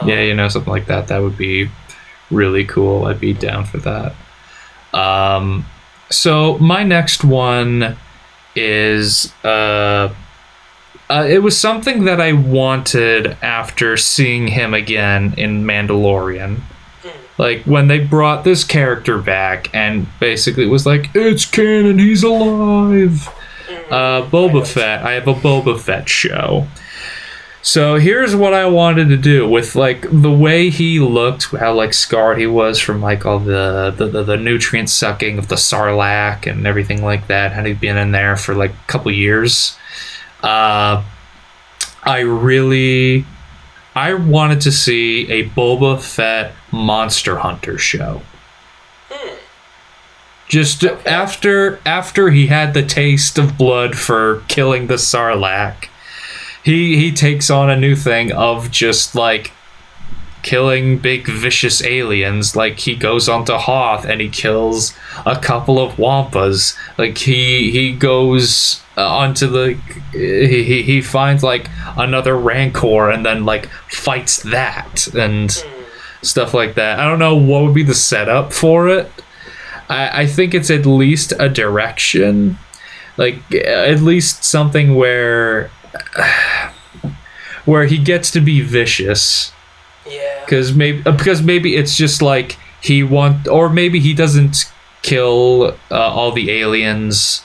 Yeah, something like that. That would be really cool. I'd be down for that. So my next one is it was something that I wanted after seeing him again in Mandalorian. Like when they brought this character back and basically it was like, it's canon, he's alive. Boba Fett. I have a Boba Fett show. So here's what I wanted to do with like the way he looked, how like scarred he was from like all the nutrient sucking of the Sarlacc and everything like that. Had he been in there for like a couple years, I wanted to see a Boba Fett Monster Hunter show. Just after he had the taste of blood for killing the Sarlacc, he takes on a new thing of just like killing big vicious aliens. Like he goes onto Hoth and he kills a couple of Wampas. Like he goes onto the he finds like another Rancor and then like fights that and stuff like that. I don't know what would be the setup for it. I think it's at least a direction, like at least something where he gets to be vicious. Yeah. Because maybe it's just like or maybe he doesn't kill all the aliens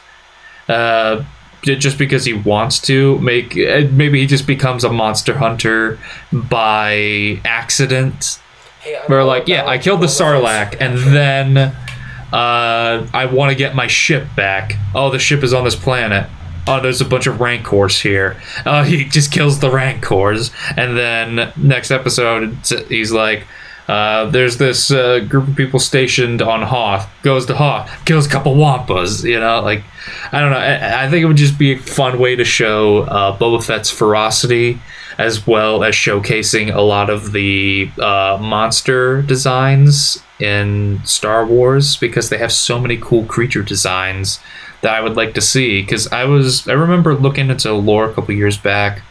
just because he wants to. Maybe he just becomes a monster hunter by accident. Hey, where like, yeah, I killed the Sarlacc and then I want to get my ship back. Oh, the ship is on this planet. Oh, there's a bunch of Rancors here. He just kills the Rancors. And then next episode, he's like, there's this group of people stationed on Hoth. Goes to Hoth, kills a couple Wampas, like, I don't know. I think it would just be a fun way to show Boba Fett's ferocity, as well as showcasing a lot of the monster designs in Star Wars, because they have so many cool creature designs that I would like to see. Because I remember looking into lore a couple years back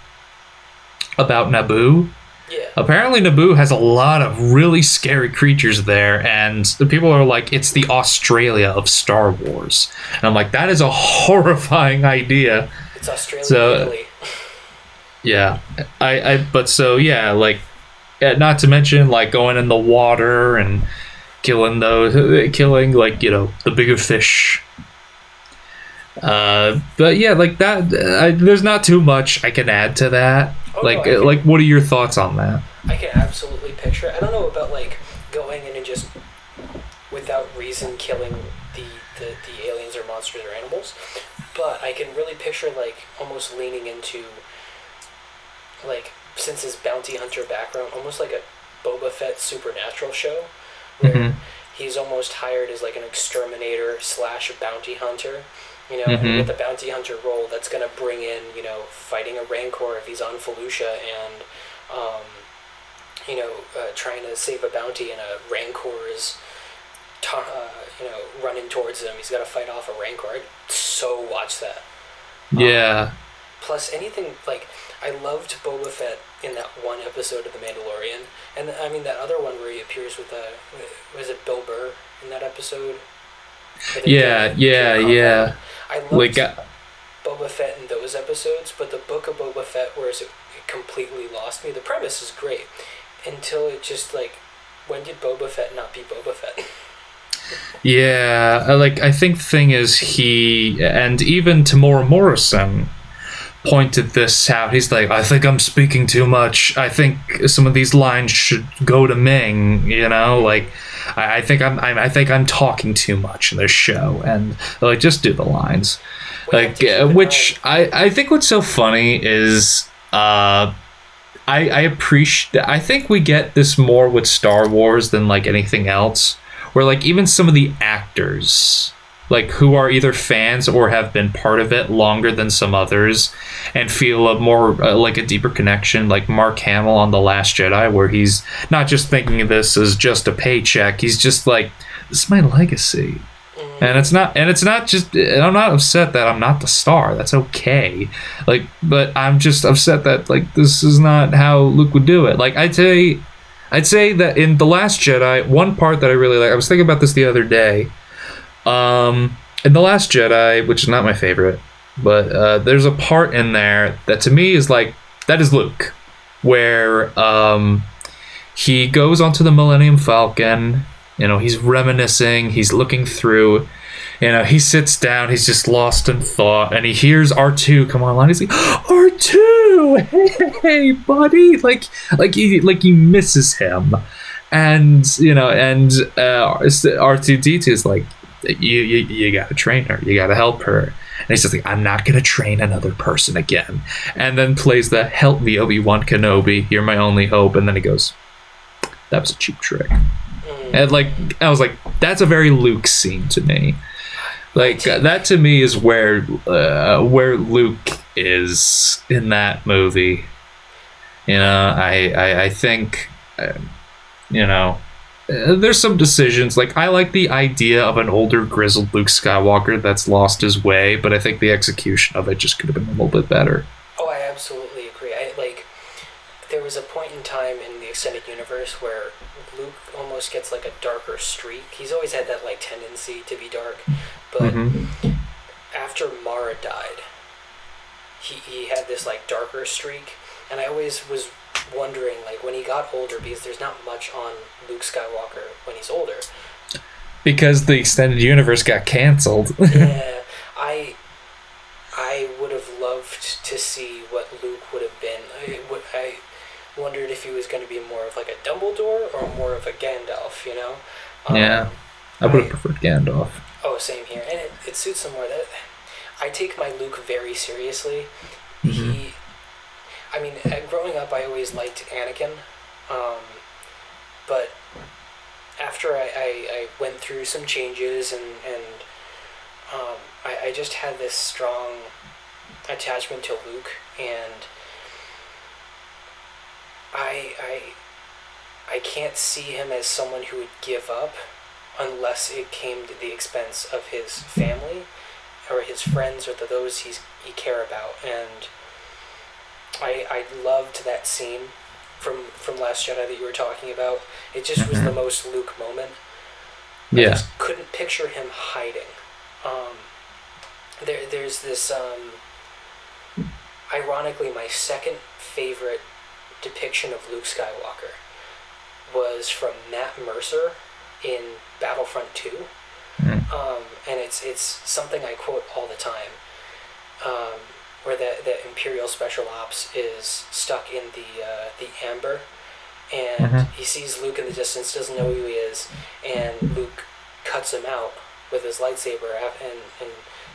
about Naboo. Yeah. Apparently Naboo has a lot of really scary creatures there, and the people are like, it's the Australia of Star Wars. And I'm like, that is a horrifying idea. It's Australia and Italy. Yeah. Like, not to mention like going in the water and killing like, the bigger fish. But yeah, like that, there's not too much I can add to that. Like, what are your thoughts on that? I can absolutely picture it. I don't know about like going in and just without reason killing the aliens or monsters or animals, but I can really picture like almost leaning into like since his bounty hunter background, almost like a Boba Fett supernatural show, where Mm-hmm. he's almost hired as like an exterminator slash bounty hunter, and with Mm-hmm. the bounty hunter role, that's gonna bring in fighting a Rancor if he's on Felucia, and um, trying to save a bounty, and a Rancor is running towards him. He's got to fight off a Rancor. I'd so watch that. Um, Yeah. Plus, anything like I loved Boba Fett in that one episode of The Mandalorian, and I mean that other one where he appears with was it Bill Burr in that episode? Where they Yeah. do Yeah. combat. Yeah. I Like, loved Boba Fett in those episodes, but the book of Boba Fett, whereas it completely lost me. The premise is great until it just like, when did Boba Fett not be Boba Fett? yeah. Like, I think the thing is, he and even Tamora Morrison pointed this out. He's like, I think I'm speaking too much. I think some of these lines should go to Ming. Like, I think I think I'm talking too much in this show, and like, just do the lines. We have Like, to keep in which mind- I think what's so funny is I appreciate. I think we get this more with Star Wars than like anything else. Where like even some of the actors, like who are either fans or have been part of it longer than some others, and feel a more like a deeper connection. Like Mark Hamill on The Last Jedi, where he's not just thinking of this as just a paycheck. He's just like, this is my legacy. And it's not just, and I'm not upset that I'm not the star. That's okay. Like, but I'm just upset that like this is not how Luke would do it. Like, I'd say that in The Last Jedi, one part that I really like, I was thinking about this the other day. In The Last Jedi, which is not my favorite, but there's a part in there that to me is like, that is Luke, where he goes onto the Millennium Falcon. He's reminiscing, he's looking through, he sits down, he's just lost in thought, and he hears R2 come online. He's like, R2, hey buddy, like he misses him, and R2D2 is like, you gotta train her, you gotta help her, and he's just like, I'm not gonna train another person again, and then plays the help me Obi-Wan Kenobi, you're my only hope, and then he goes, that was a cheap trick. And like, I was like, that's a very Luke scene to me. Like, that to me is where Luke is in that movie. I think, there's some decisions. Like, I like the idea of an older, grizzled Luke Skywalker that's lost his way, but I think the execution of it just could have been a little bit better. Oh, I absolutely agree. There was a point in time in the extended universe where Luke almost gets like a darker streak. He's always had that like tendency to be dark, but after Mara died, he had this like darker streak, and I always was wondering like when he got older, because there's not much on Luke Skywalker when he's older. Because the extended universe got canceled. Yeah, I would have loved to see what Luke would have been. I wondered if he was going to be more of like a Dumbledore or more of a Gandalf, Yeah, I would have preferred Gandalf. Oh, same here. And it suits him more. That I take my Luke very seriously. Growing up, I always liked Anakin. But after I went through some changes and I just had this strong attachment to Luke, and I can't see him as someone who would give up unless it came to the expense of his family or his friends or those he care about. And I loved that scene from Last Jedi that you were talking about. It just was the most Luke moment. I just couldn't picture him hiding. There's this ironically, my second favorite depiction of Luke Skywalker was from Matt Mercer in Battlefront 2. And it's something I quote all the time, where the Imperial Special Ops is stuck in the amber, and he sees Luke in the distance, doesn't know who he is, and Luke cuts him out with his lightsaber, and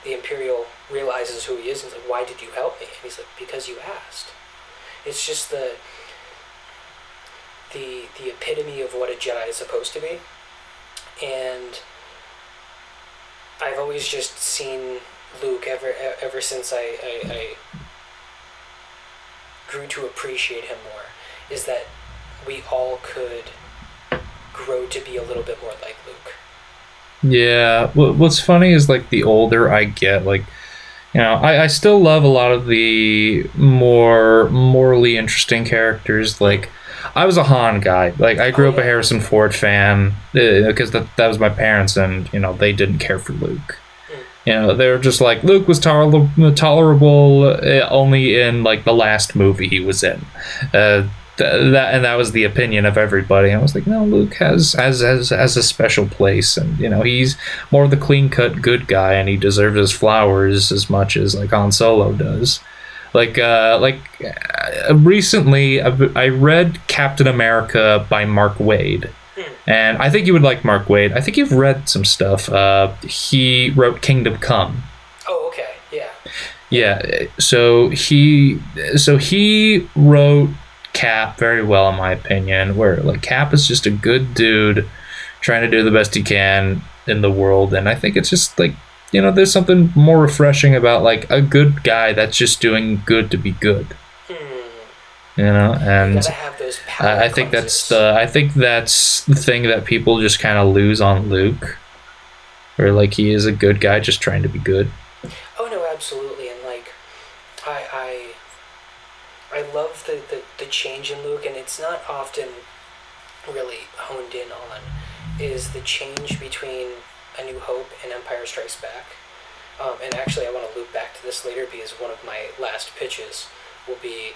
the Imperial realizes who he is, and is like, why did you help me? And he's like, because you asked. It's just the epitome of what a Jedi is supposed to be, and I've always just seen Luke ever since I grew to appreciate him more, is that we all could grow to be a little bit more like Luke. Yeah. What's funny is like the older I get, like, you know, I still love a lot of the more morally interesting characters. Like, I was a Han guy. Like, I grew up a Harrison Ford fan because that was my parents, and you know they didn't care for Luke. You know, they were just like, Luke was tolerable only in like the last movie he was in. That was the opinion of everybody. I was like, no, Luke has a special place, and you know he's more of the clean cut good guy, and he deserves his flowers as much as like Han Solo does. Recently, I read Captain America by Mark Waid. And I think you would like Mark Waid. I think you've read some stuff. He wrote Kingdom Come. Oh, okay, yeah. Yeah, so he wrote Cap very well, in my opinion. Where like Cap is just a good dude trying to do the best he can in the world, and I think it's just like, you know, there's something more refreshing about like a good guy that's just doing good to be good. You know, and you gotta have those I think that's the thing that people just kind of lose on Luke, where like he is a good guy just trying to be good. Oh no, absolutely, and like I love the change in Luke, and it's not often really honed in on, is the change between A New Hope and Empire Strikes Back. And actually, I want to loop back to this later because one of my last pitches will be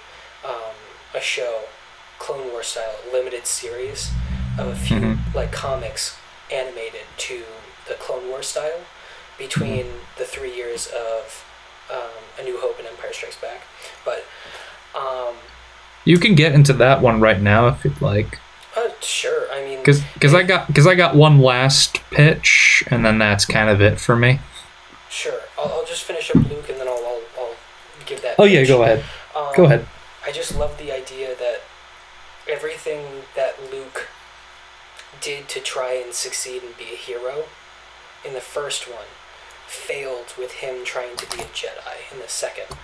a show, Clone Wars style, limited series of a few like comics animated to the Clone Wars style between the 3 years of A New Hope and Empire Strikes Back. But you can get into that one right now if you'd like. Sure. I mean, because I got one last pitch, and then that's kind of it for me. Sure. I'll just finish up Luke, and then I'll give that. Oh pitch. Yeah, go ahead. Go ahead. I just love the idea that everything that Luke did to try and succeed and be a hero in the first one failed with him trying to be a Jedi in the second.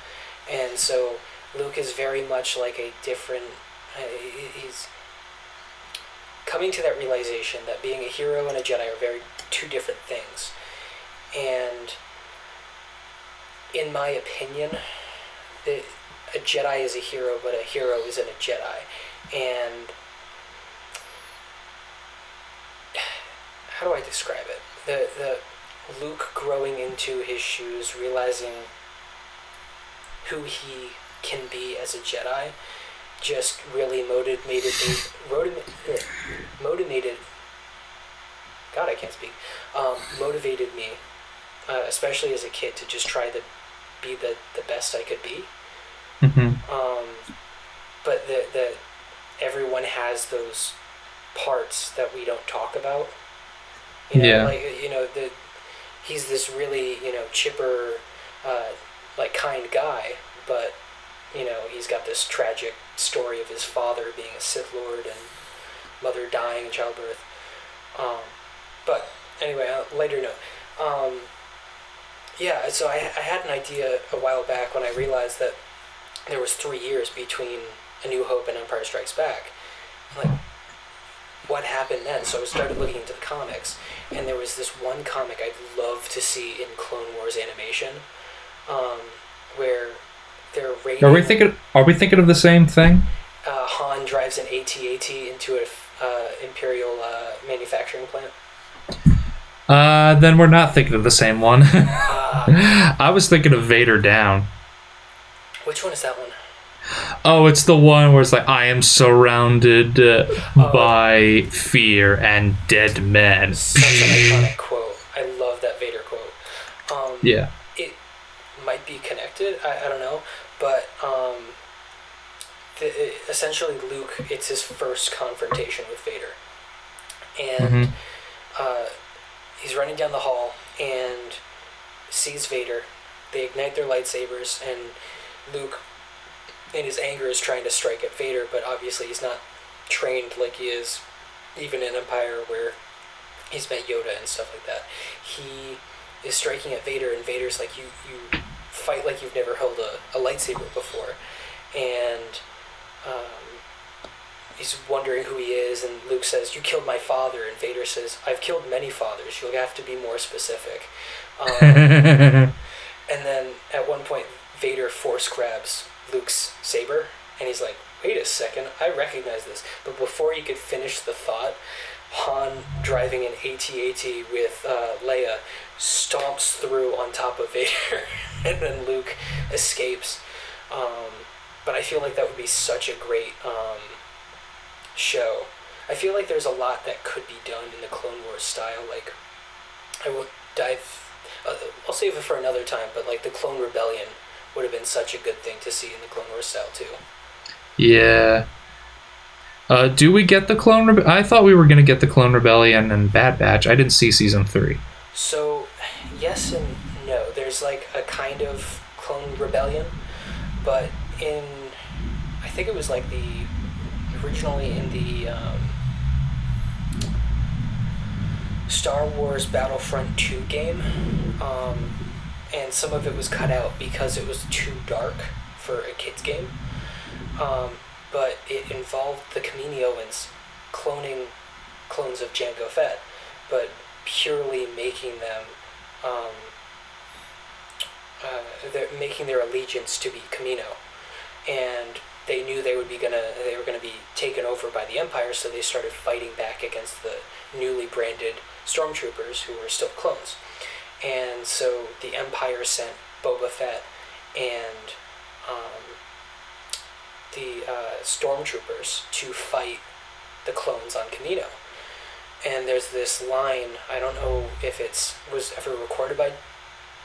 And so Luke is very much like a different... he's coming to that realization that being a hero and a Jedi are two different things. And in my opinion, a Jedi is a hero, but a hero isn't a Jedi. And how do I describe it? The Luke growing into his shoes, realizing who he can be as a Jedi, just really motivated. God, I can't speak. Motivated me, especially as a kid, to just try to be the best I could be. But that everyone has those parts that we don't talk about. You know, like, you know, he's this really, you know, chipper, like kind guy, but you know, he's got this tragic story of his father being a Sith Lord and mother dying in childbirth. But anyway, later note. Yeah, so I had an idea a while back when I realized that there was 3 years between A New Hope and Empire Strikes Back. Like, what happened then? So I started looking into the comics, and there was this one comic I'd love to see in Clone Wars animation, where they're raiding... Are we thinking of the same thing? Han drives an AT-AT into an Imperial manufacturing plant. Then we're not thinking of the same one. I was thinking of Vader Down. Which one is that one? Oh, it's the one where it's like, I am surrounded by fear and dead men. Such an iconic quote. I love that Vader quote. Yeah. It might be connected, I don't know, but essentially Luke, it's his first confrontation with Vader. And he's running down the hall and sees Vader. They ignite their lightsabers, and Luke and his anger is trying to strike at Vader, but obviously he's not trained like he is even in Empire, where he's met Yoda and stuff like that. He is striking at Vader, and Vader's like, you fight like you've never held a lightsaber before. And he's wondering who he is, and Luke says, you killed my father, and Vader says, I've killed many fathers, you'll have to be more specific. And then at one point, Vader force grabs Luke's saber, and he's like, wait a second, I recognize this. But before he could finish the thought, Han, driving an AT-AT with Leia, stomps through on top of Vader, and then Luke escapes. But I feel like that would be such a great show. I feel like there's a lot that could be done in the Clone Wars style. Like, I won't dive... I'll save it for another time, but like the Clone Rebellion would have been such a good thing to see in the Clone Wars style too. Yeah. Do we get the Clone Rebellion? I thought we were going to get the Clone Rebellion and Bad Batch. I didn't see season 3. So, yes and no. There's like a kind of Clone Rebellion, but I think it was like originally in the Star Wars Battlefront 2 game, and some of it was cut out because it was too dark for a kid's game. But it involved the Kaminoans cloning clones of Jango Fett, but purely making them, making their allegiance to be Kamino, and they knew they were gonna be taken over by the Empire, so they started fighting back against the newly branded stormtroopers who were still clones, and so the Empire sent Boba Fett and the stormtroopers to fight the clones on Kamino. And there's this line, I don't know if it was ever recorded by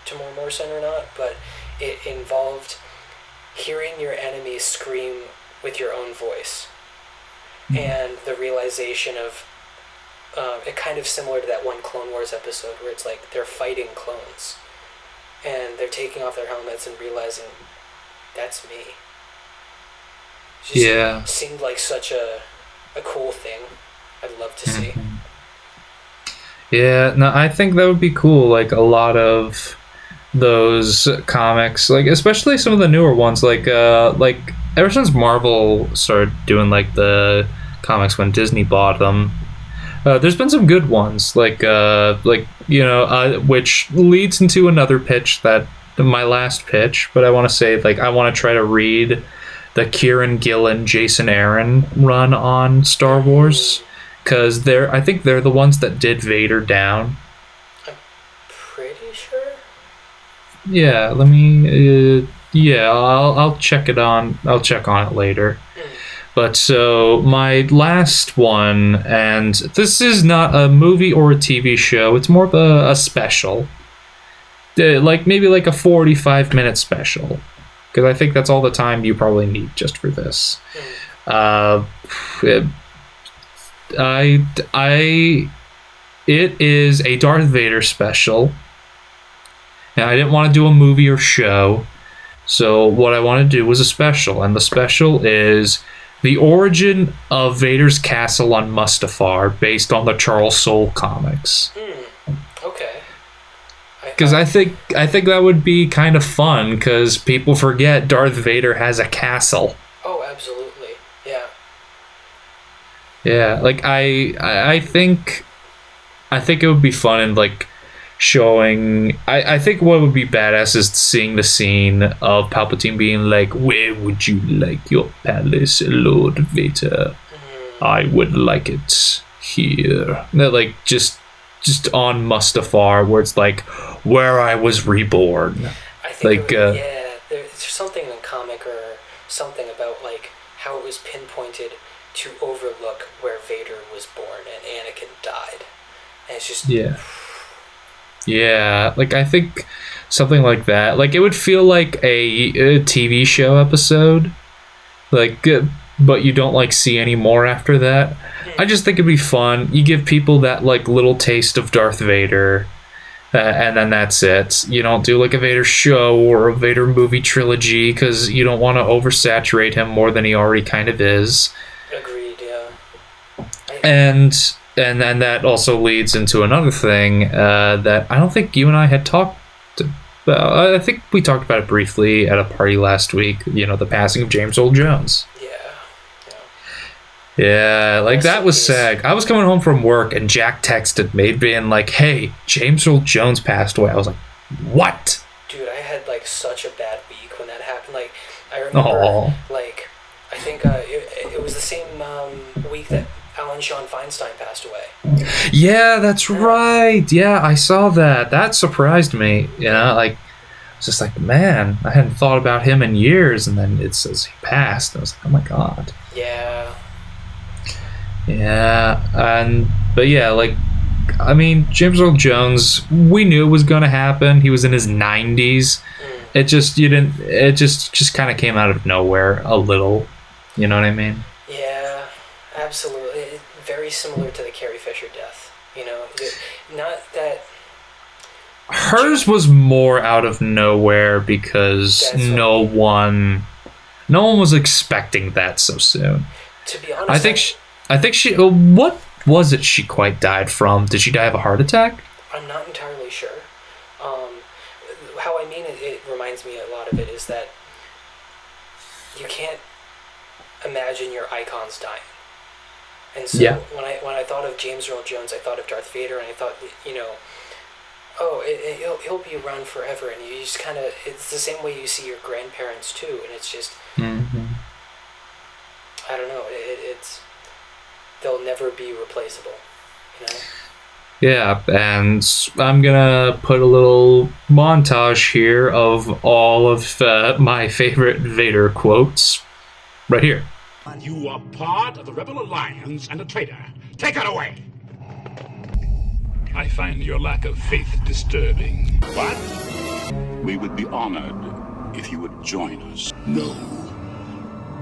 Tamora Morrison or not, but it involved hearing your enemy scream with your own voice. And the realization of it kind of similar to that one Clone Wars episode where it's like they're fighting clones and they're taking off their helmets and realizing that's me. Just seemed like such a cool thing. I'd love to see. Yeah, no, I think that would be cool. Like a lot of those comics, like especially some of the newer ones, like ever since Marvel started doing like the comics when Disney bought them, there's been some good ones, like which leads into another pitch, that my last pitch. But I want to say, like, I want to try to read the Kieran Gillen, Jason Aaron run on Star Wars, because I think they're the ones that did Vader down. I'm pretty sure. Yeah, let me. I'll check it on. I'll check on it later. But so my last one, and this is not a movie or a TV show. It's more of a special, like maybe like a 45-minute special. Because I think that's all the time you probably need just for this. It is a Darth Vader special. And I didn't want to do a movie or show. So what I wanted to do was a special. And the special is the origin of Vader's castle on Mustafar, based on the Charles Soule comics. Okay. Because I think that would be kind of fun, because people forget Darth Vader has a castle. Oh, absolutely. Yeah. Yeah, like I think it would be fun, and like showing. I think what would be badass is seeing the scene of Palpatine being like, "Where would you like your palace, Lord Vader? I would like it here." That, like, just on Mustafar, where it's like where I was reborn. I think there's something in a comic or something about like how it was pinpointed to overlook where Vader was born and Anakin died, and it's just like I think something like that. Like it would feel like a TV show episode, like, but you don't like see any more after that. I just think it'd be fun. You give people that like little taste of Darth Vader, and then that's it. You don't do like a Vader show or a Vader movie trilogy because you don't want to oversaturate him more than he already kind of is. Agreed. Yeah. And then that also leads into another thing that I don't think you and I had talked about. I think we talked about it briefly at a party last week. You know, the passing of James Earl Jones. Yeah, like that was sad. I was coming home from work and Jack texted me being like, "Hey, James Earl Jones passed away." I was like, "What?" Dude, I had like such a bad week when that happened. Like, I remember, like, I think it was the same week that Alan Sean Feinstein passed away. Yeah, that's right. Yeah, I saw that. That surprised me. You know, like, it's just like, man, I hadn't thought about him in years, and then it says he passed. And I was like, oh my god. Yeah, but yeah, like, I mean, James Earl Jones, we knew it was gonna happen. He was in his 90s. It just kind of came out of nowhere a little. You know what I mean? Yeah, absolutely. Very similar to the Carrie Fisher death. You know, not that. Hers was more out of nowhere because no one was expecting that so soon. To be honest, I think she. What was it she quite died from? Did she die of a heart attack? I'm not entirely sure. How I mean it reminds me a lot of it is that you can't imagine your icons dying. And so when I thought of James Earl Jones, I thought of Darth Vader, and I thought, you know, he'll be around forever, and you just kind of, it's the same way you see your grandparents too, and it's just, I don't know, it's they'll never be replaceable, you know? Yeah, and I'm gonna put a little montage here of all of my favorite Vader quotes right here. You are part of the Rebel Alliance and a traitor. Take her away! I find your lack of faith disturbing. But we would be honored if you would join us. No.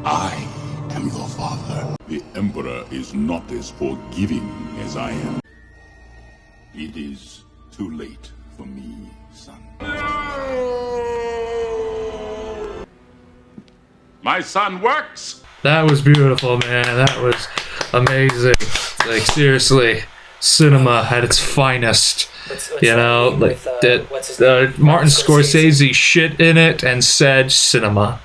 I am your father. The Emperor is not as forgiving as I am. It is too late for me, son. My son works! That was beautiful, man. That was amazing. Like, seriously, cinema at its finest. What's you know, like that. Martin Scorsese shit in it and said cinema.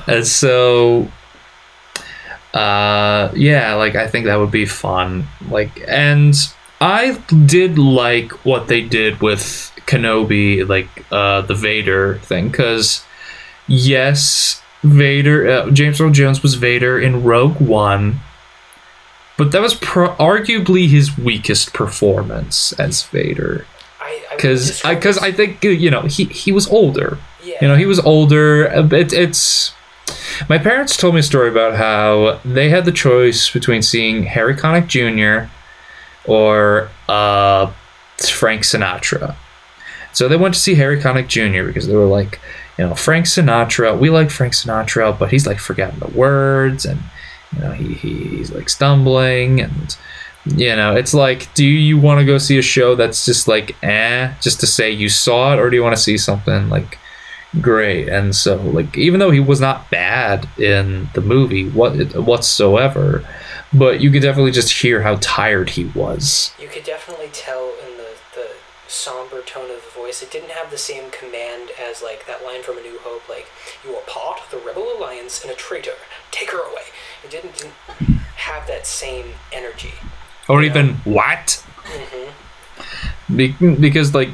And so, yeah, like, I think that would be fun. Like, and I did like what they did with Kenobi, like, the Vader thing, because, yes, Vader, James Earl Jones was Vader in Rogue One, but that was arguably his weakest performance as Vader. Because I think, you know, he was older. Yeah. You know, he was older. It's my parents told me a story about how they had the choice between seeing Harry Connick Jr. or Frank Sinatra. So they went to see Harry Connick Jr. because they were like, you know, Frank Sinatra, we like Frank Sinatra, but he's like forgetting the words, and, you know, he's like stumbling, and, you know, it's like, do you want to go see a show that's just like, just to say you saw it, or do you want to see something like great? And so, like, even though he was not bad in the movie whatsoever, but you could definitely just hear how tired he was. You could definitely tell in the somber tone of the voice. It didn't have the same command as, like, that line from A New Hope, like, you are part of the Rebel Alliance and a traitor. Take her away. It didn't have that same energy. Or even, what? Because, like,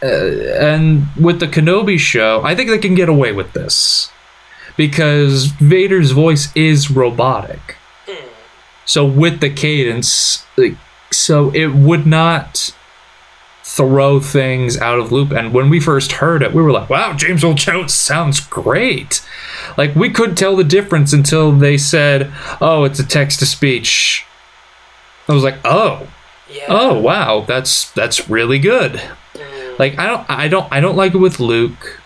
and with the Kenobi show, I think they can get away with this. Because Vader's voice is robotic. So with the cadence, like, so it would not throw things out of loop. And when we first heard it, we were like, wow, James Earl Jones sounds great. Like, we couldn't tell the difference until they said, oh, it's a text-to-speech. I was like, oh, wow, that's really good. Like, I don't like it with Luke,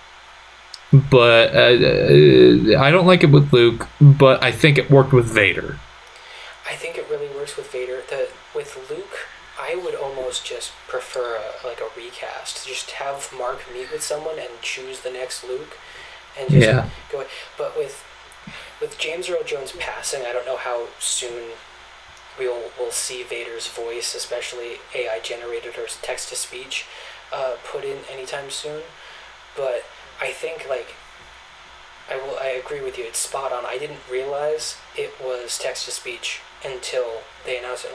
but but I think it worked with Vader. I think it really works with Vader. With Luke, I would almost just prefer a recast. Just have Mark meet with someone and choose the next Luke, and just go. But with James Earl Jones passing, I don't know how soon we'll see Vader's voice, especially AI generated or text to speech, put in anytime soon. But I think I agree with you. It's spot on. I didn't realize it was text to speech until they announced it.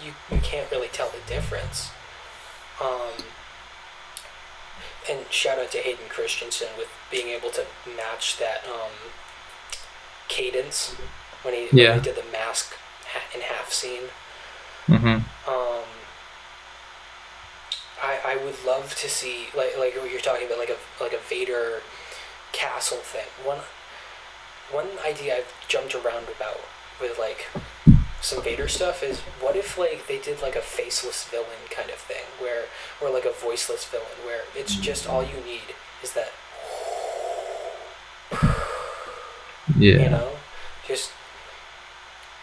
You can't really tell the difference. And shout out to Hayden Christensen with being able to match that cadence when he did the mask in half scene. Mm-hmm. I would love to see like what you're talking about, like a Vader castle thing. One idea I've jumped around about with some Vader stuff is, what if they did a faceless villain kind of thing, or a voiceless villain where it's just all you need is that, just,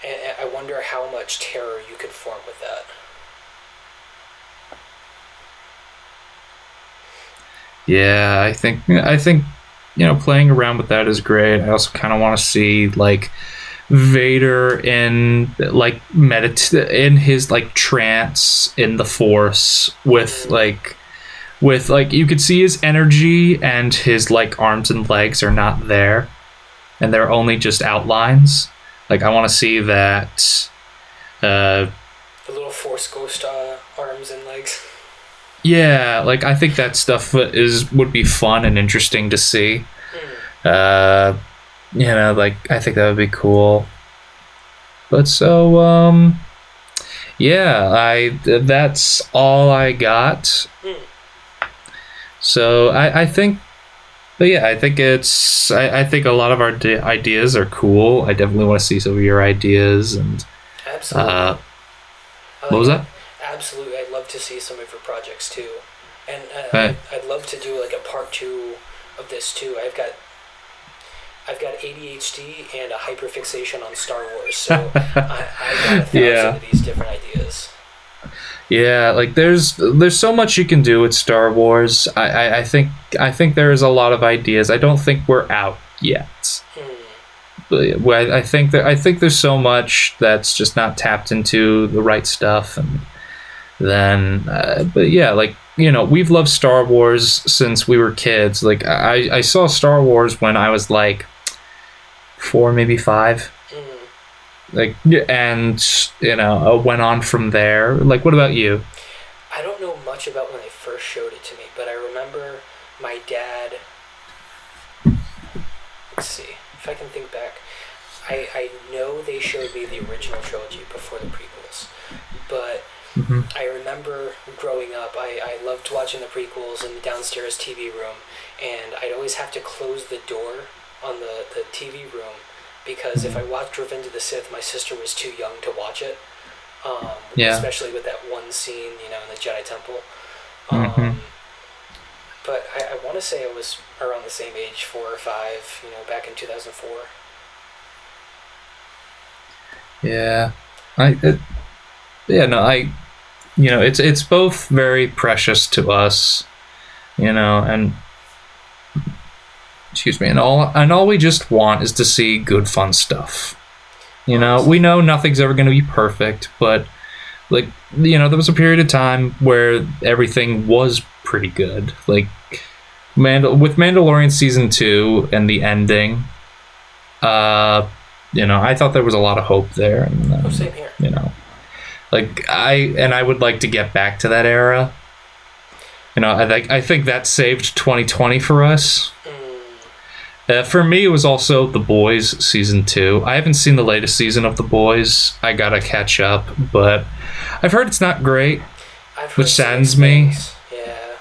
and I wonder how much terror you could form with that. Yeah, I think playing around with that is great. I also kind of want to see Vader in in his trance in the Force with you could see his energy, and his arms and legs are not there, and they're only just outlines. I want to see that. The little Force ghost arms and legs. Yeah, I think that stuff would be fun and interesting to see. I think that would be cool. But so, that's all I got. So I think I think a lot of our ideas are cool. I definitely want to see some of your ideas. And absolutely. What was that? Absolutely, I'd love to see some of your projects too, and I'd love to do a part 2 of this too. I've got ADHD and a hyperfixation on Star Wars, so I got 1,000 of these different ideas. Yeah, there's so much you can do with Star Wars. I think there is a lot of ideas. I don't think we're out yet. But I think there's so much that's just not tapped into the right stuff, and then we've loved Star Wars since we were kids. I saw Star Wars when I was 4, maybe 5. And went on from there. What about you? I don't know much about when they first showed it to me, but I remember my dad. Let's see if I can think back. I know they showed me the original trilogy before the prequels, but I remember growing up, I loved watching the prequels in the downstairs TV room, and I'd always have to close the door on the TV room, because if I watched Revenge of the Sith, my sister was too young to watch it, especially with that one scene, in the Jedi Temple. But I want to say I was around the same age, 4 or 5, back in 2004. Yeah, it's both very precious to us, and excuse me, and all we just want is to see good, fun stuff. We know nothing's ever going to be perfect, but there was a period of time where everything was pretty good. With Mandalorian season 2 and the ending, I thought there was a lot of hope there, and same here. I would like to get back to that era. I think that saved 2020 for us. For me, it was also The Boys season 2. I haven't seen the latest season of The Boys. I gotta catch up, but I've heard it's not great, which saddens me. Yeah.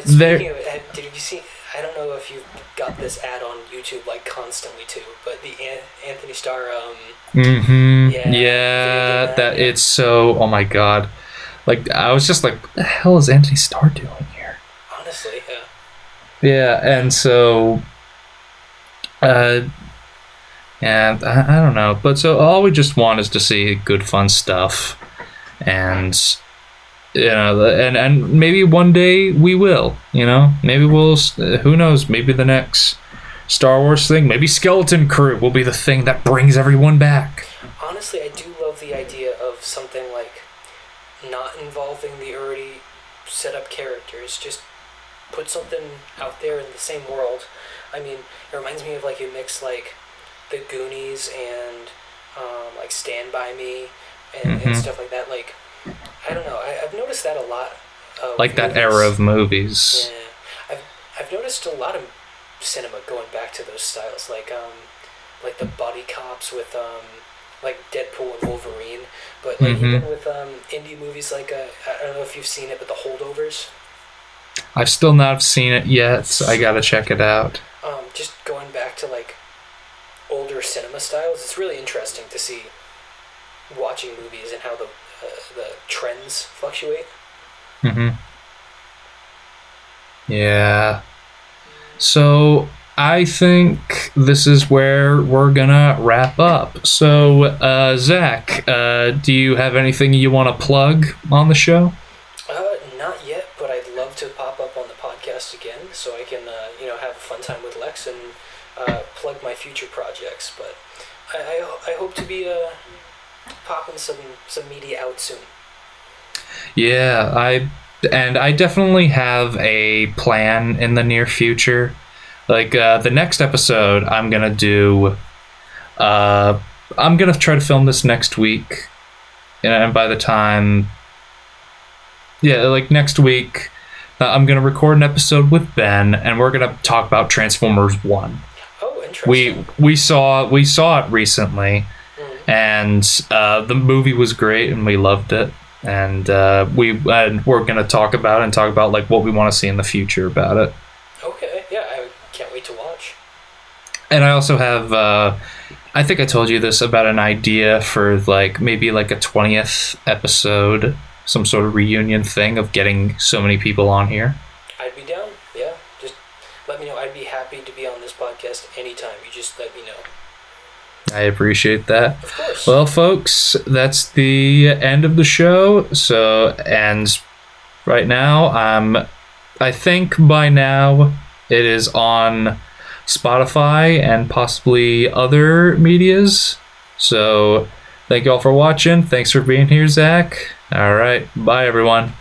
Speaking of it, did you see? I don't know if you've got this ad on YouTube constantly too, but the Anthony Starr. That it's so. Oh my god! I was just what the hell is Anthony Starr doing here? Honestly, yeah. Yeah, and so. And I don't know, but so all we just want is to see good, fun stuff, and and maybe one day we will. Maybe we'll. Who knows? Maybe the next Star Wars thing, maybe Skeleton Crew will be the thing that brings everyone back. Honestly, I do love the idea of something like not involving the already set up characters. Just put something out there in the same world. I mean, it reminds me of like you mix like the Goonies and like Stand By Me and stuff like that. Like, I don't know. I've noticed that a lot. Like that era of movies. Yeah, I've noticed a lot of cinema going back to those styles, like the buddy cops with like Deadpool and Wolverine, but like even with indie movies like I don't know if you've seen it, but The Holdovers. I've still not seen it yet, so I gotta check it out. Just going back to like older cinema styles, it's really interesting to see watching movies and how the trends fluctuate. Yeah. So I think this is where we're gonna wrap up. So, Zach, do you have anything you want to plug on the show? Not yet, but I'd love to pop up on the podcast again so I can, have a fun time with Lex and plug my future projects. But I hope to be popping some media out soon. Yeah, I definitely have a plan in the near future. Like, the next episode I'm gonna do, I'm gonna try to film this next week, and by the time, like next week, I'm gonna record an episode with Ben, and we're gonna talk about Transformers 1. Oh, interesting. We saw it recently, and the movie was great, and we loved it. And we're gonna talk about like what we want to see in the future about it. Okay, yeah, I can't wait to watch. And I also have, I think I told you this, about an idea for like maybe like a 20th episode, some sort of reunion thing of getting so many people on here. I'd be down. Yeah, just let me know. I'd be happy to be on this podcast anytime. You just let me know. I appreciate that. Of course. Well, folks, that's the end of the show. So, and right now, I think by now it is on Spotify and possibly other medias. So, thank you all for watching. Thanks for being here, Zach. All right. Bye, everyone.